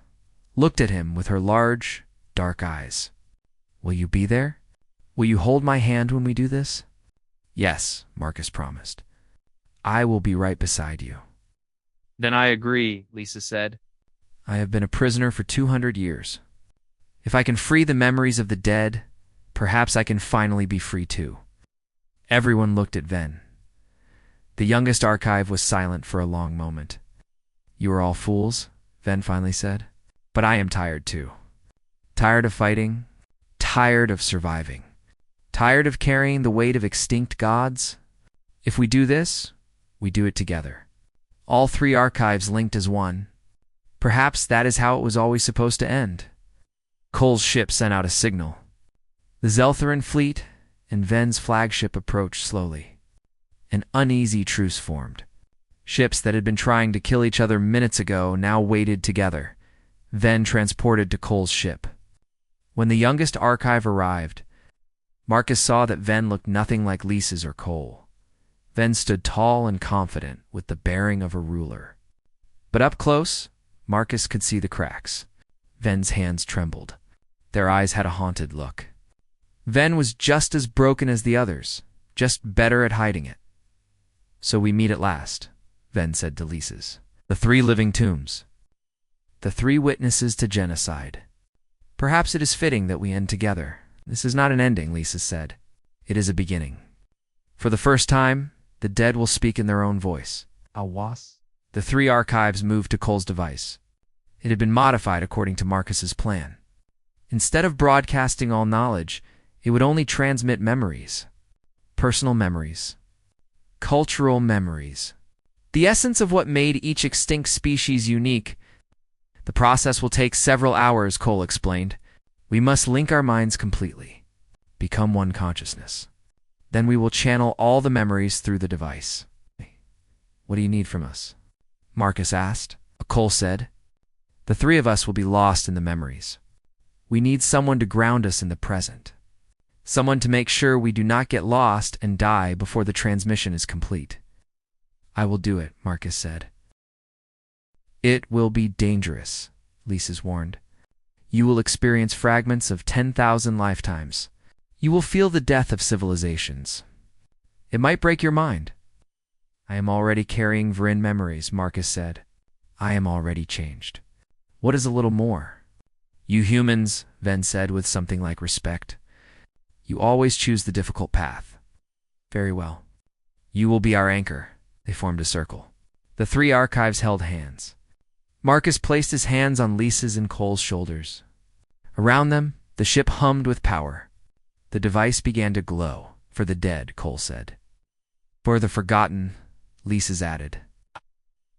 looked at him with her large, dark eyes. Will you be there? Will you hold my hand when we do this? Yes, Marcus promised. I will be right beside you. Then I agree, Lisa said. I have been a prisoner for 200 years. If I can free the memories of the dead, perhaps I can finally be free too. Everyone looked at Ven. The youngest archive was silent for a long moment. You are all fools, Ven finally said. But I am tired too. Tired of fighting. Tired of surviving. Tired of carrying the weight of extinct gods. If we do this, we do it together. All 3 archives linked as one. Perhaps that is how it was always supposed to end. Cole's ship sent out a signal. The Zeltharan fleet and Ven's flagship approached slowly. An uneasy truce formed. Ships that had been trying to kill each other minutes ago now waited together, Ven transported to Cole's ship. When the youngest archive arrived, Marcus saw that Ven looked nothing like Lisa's or Cole. Ven stood tall and confident with the bearing of a ruler. But up close, Marcus could see the cracks. Ven's hands trembled. Their eyes had a haunted look. Ven was just as broken as the others, just better at hiding it. So we meet at last, Ven said to Lises. The three living tombs. The three witnesses to genocide. Perhaps it is fitting that we end together. This is not an ending, Lises said. It is a beginning. For the first time, the dead will speak in their own voice. Awas? The three archives moved to Cole's device. It had been modified according to Marcus's plan. Instead of broadcasting all knowledge, it would only transmit memories. Personal memories. Cultural memories. The essence of what made each extinct species unique. The process will take several hours, Cole explained. We must link our minds completely. Become one consciousness. Then we will channel all the memories through the device. What do you need from us? Marcus asked. Cole said. The three of us will be lost in the memories. We need someone to ground us in the present. Someone to make sure we do not get lost and die before the transmission is complete. I will do it, Marcus said. It will be dangerous, Lises warned. You will experience fragments of 10,000 lifetimes. You will feel the death of civilizations. It might break your mind. I am already carrying Vrin memories, Marcus said. I am already changed. What is a little more? You humans, Ven said with something like respect. You always choose the difficult path. Very well. You will be our anchor. They formed a circle. The three archives held hands. Marcus placed his hands on Lisa's and Cole's shoulders. Around them, the ship hummed with power. The device began to glow. For the dead, Cole said. For the forgotten, Lisa's added.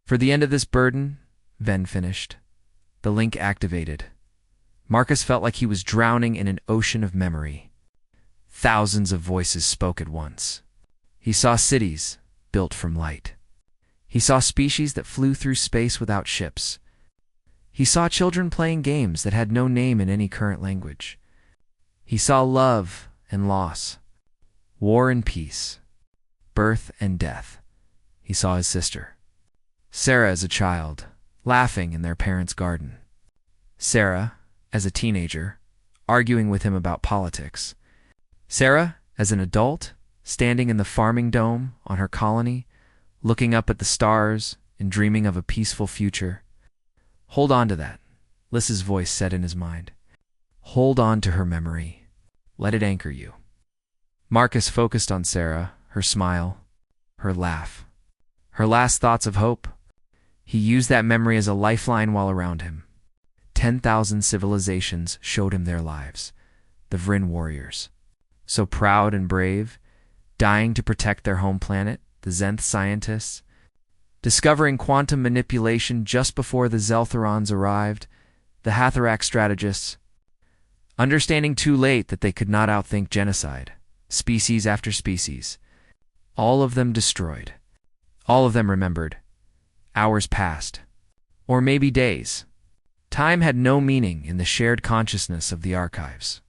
For the end of this burden, Ven finished. The link activated. Marcus felt like he was drowning in an ocean of memory. Thousands of voices spoke at once. He saw cities built from light. He saw species that flew through space without ships. He saw children playing games that had no name in any current language. He saw love and loss, war and peace, birth and death. He saw his sister, Sarah as a child, laughing in their parents' garden. Sarah, as a teenager, arguing with him about politics. Sarah, as an adult, standing in the farming dome on her colony, looking up at the stars and dreaming of a peaceful future. Hold on to that, Lys's voice said in his mind. Hold on to her memory. Let it anchor you. Marcus focused on Sarah, her smile, her laugh, her last thoughts of hope. He used that memory as a lifeline while around him. 10,000 civilizations showed him their lives, the Vrin warriors. So proud and brave, dying to protect their home planet, the Zenth scientists, discovering quantum manipulation just before the Zeltherons arrived, the Hathrak strategists, understanding too late that they could not outthink genocide, species after species, all of them destroyed, all of them remembered. Hours passed, or maybe days. Time had no meaning in the shared consciousness of the archives.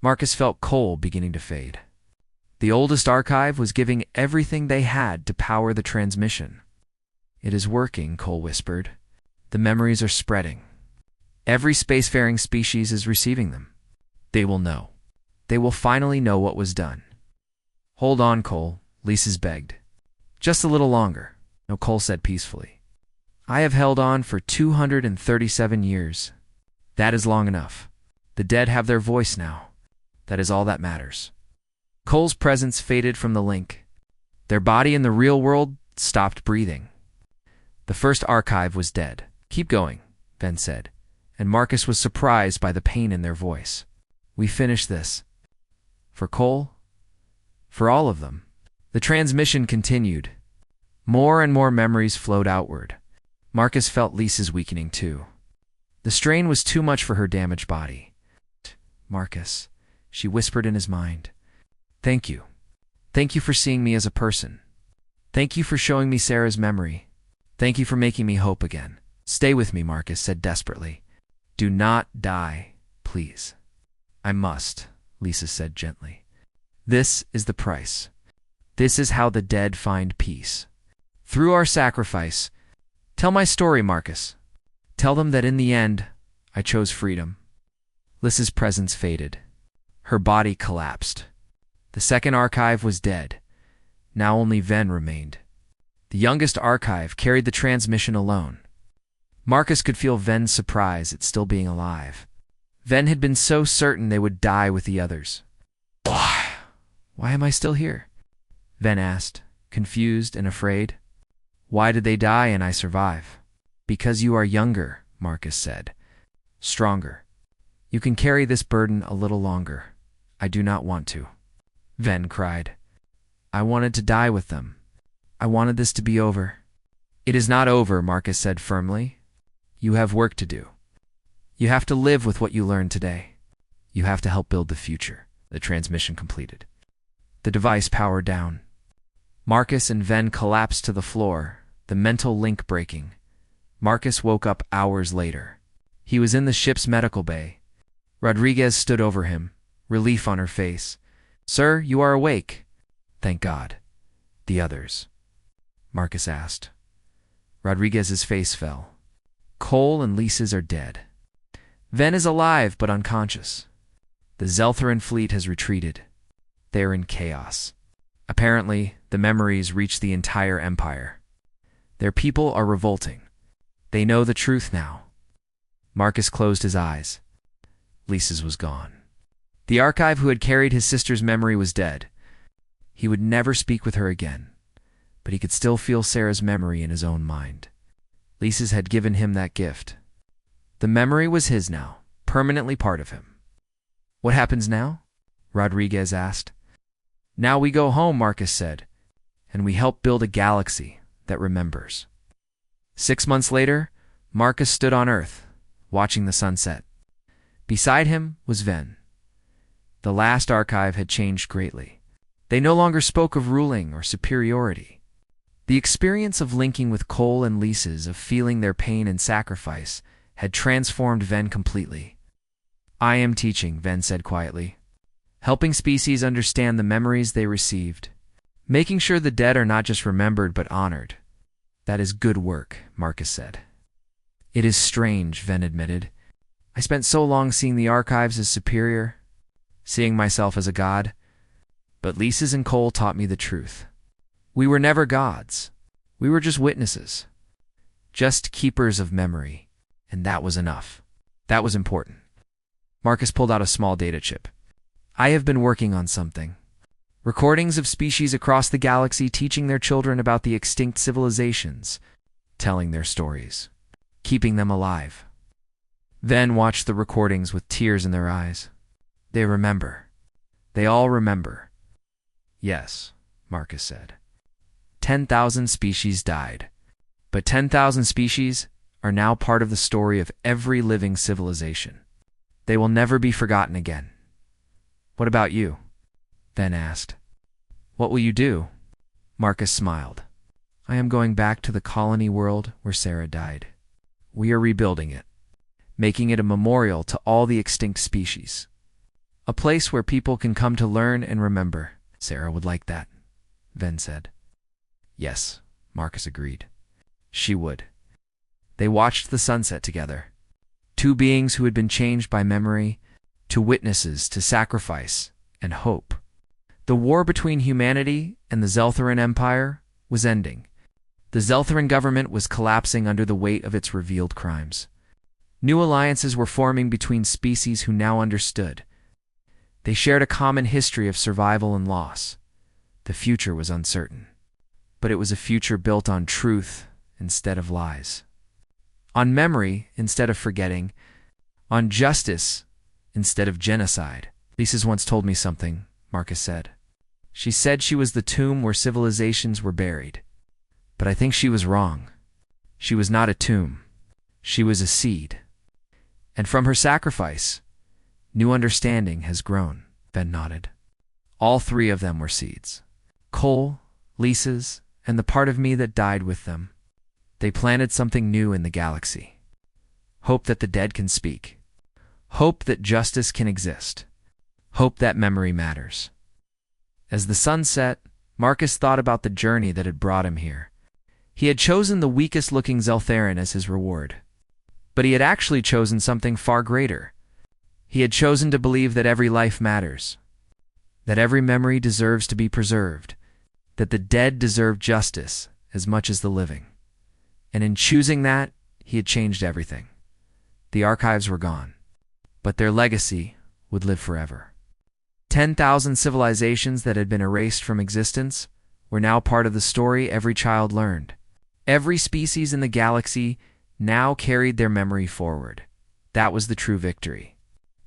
Marcus felt Cole beginning to fade. The oldest archive was giving everything they had to power the transmission. It is working, Cole whispered. The memories are spreading. Every spacefaring species is receiving them. They will know. They will finally know what was done. Hold on, Cole, Lises begged. Just a little longer, no, Cole said peacefully. I have held on for 237 years. That is long enough. The dead have their voice now. That is all that matters. Cole's presence faded from the link. Their body in the real world stopped breathing. The first archive was dead. Keep going, Ven said, and Marcus was surprised by the pain in their voice. We finished this. For Cole? For all of them. The transmission continued. More and more memories flowed outward. Marcus felt Lisa's weakening too. The strain was too much for her damaged body. Marcus, she whispered in his mind. Thank you. Thank you for seeing me as a person. Thank you for showing me Sarah's memory. Thank you for making me hope again. Stay with me, Marcus said desperately. Do not die, please. I must, Lisa said gently. This is the price. This is how the dead find peace. Through our sacrifice. Tell my story, Marcus. Tell them that in the end, I chose freedom. Lisa's presence faded. Her body collapsed. The second archive was dead. Now only Ven remained. The youngest archive carried the transmission alone. Marcus could feel Ven's surprise at still being alive. Ven had been so certain they would die with the others. Why am I still here? Ven asked, confused and afraid. Why did they die and I survive? Because you are younger, Marcus said. Stronger. You can carry this burden a little longer. I do not want to. Ven cried. I wanted to die with them. I wanted this to be over. It is not over, Marcus said firmly. You have work to do. You have to live with what you learned today. You have to help build the future. The transmission completed. The device powered down. Marcus and Ven collapsed to the floor, the mental link breaking. Marcus woke up hours later. He was in the ship's medical bay. Rodriguez stood over him, relief on her face. Sir, you are awake. Thank God. The others? Marcus asked. Rodriguez's face fell. Cole and Lisa's are dead. Ven is alive but unconscious. The Zeltheran fleet has retreated. They are in chaos. Apparently, the memories reach the entire empire. Their people are revolting. They know the truth now. Marcus closed his eyes. Lisa's was gone. The archive who had carried his sister's memory was dead. He would never speak with her again, but he could still feel Sarah's memory in his own mind. Lisa's had given him that gift. The memory was his now, permanently part of him. What happens now? Rodriguez asked. Now we go home, Marcus said, and we help build a galaxy that remembers. 6 months later, Marcus stood on Earth, watching the sunset. Beside him was Ven. The last archive had changed greatly. They no longer spoke of ruling or superiority. The experience of linking with Cole and Lisa's, of feeling their pain and sacrifice, had transformed Ven completely. I am teaching, Ven said quietly. Helping species understand the memories they received. Making sure the dead are not just remembered but honored. That is good work, Marcus said. It is strange, Ven admitted. I spent so long seeing the archives as superior, seeing myself as a god. But Lisa's and Cole taught me the truth. We were never gods. We were just witnesses. Just keepers of memory. And that was enough. That was important. Marcus pulled out a small data chip. I have been working on something. Recordings of species across the galaxy teaching their children about the extinct civilizations, telling their stories, keeping them alive. Ven watched the recordings with tears in their eyes. They remember. They all remember. Yes, Marcus said. 10,000 species died. But 10,000 species are now part of the story of every living civilization. They will never be forgotten again. What about you? Ven asked. What will you do? Marcus smiled. I am going back to the colony world where Sarah died. We are rebuilding it, making it a memorial to all the extinct species. A place where people can come to learn and remember. Sarah would like that, Ven said. Yes, Marcus agreed. She would. They watched the sunset together. Two beings who had been changed by memory, two witnesses to sacrifice and hope. The war between humanity and the Zeltheran Empire was ending. The Zeltheran government was collapsing under the weight of its revealed crimes. New alliances were forming between species who now understood. They shared a common history of survival and loss. The future was uncertain. But it was a future built on truth instead of lies. On memory instead of forgetting. On justice instead of genocide. Lisa's once told me something, Marcus said. She said she was the tomb where civilizations were buried. But I think she was wrong. She was not a tomb. She was a seed. And from her sacrifice, new understanding has grown, Ven nodded. All three of them were seeds. Cole, Lisa's, and the part of me that died with them. They planted something new in the galaxy. Hope that the dead can speak. Hope that justice can exist. Hope that memory matters. As the sun set, Marcus thought about the journey that had brought him here. He had chosen the weakest-looking Zeltheran as his reward. But he had actually chosen something far greater. He had chosen to believe that every life matters, that every memory deserves to be preserved, that the dead deserve justice, as much as the living. And in choosing that, he had changed everything. The archives were gone, but their legacy would live forever. 10,000 civilizations that had been erased from existence were now part of the story every child learned. Every species in the galaxy now carried their memory forward. That was the true victory.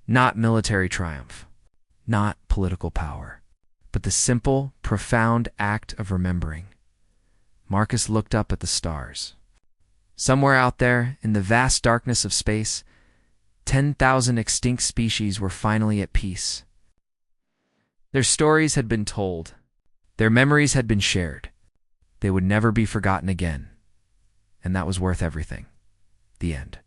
Not military triumph, not political power, but the simple, profound act of remembering. Marcus looked up at the stars. Somewhere out there, in the vast darkness of space, 10,000 extinct species were finally at peace. Their stories had been told. Their memories had been shared. They would never be forgotten again. And that was worth everything. The end.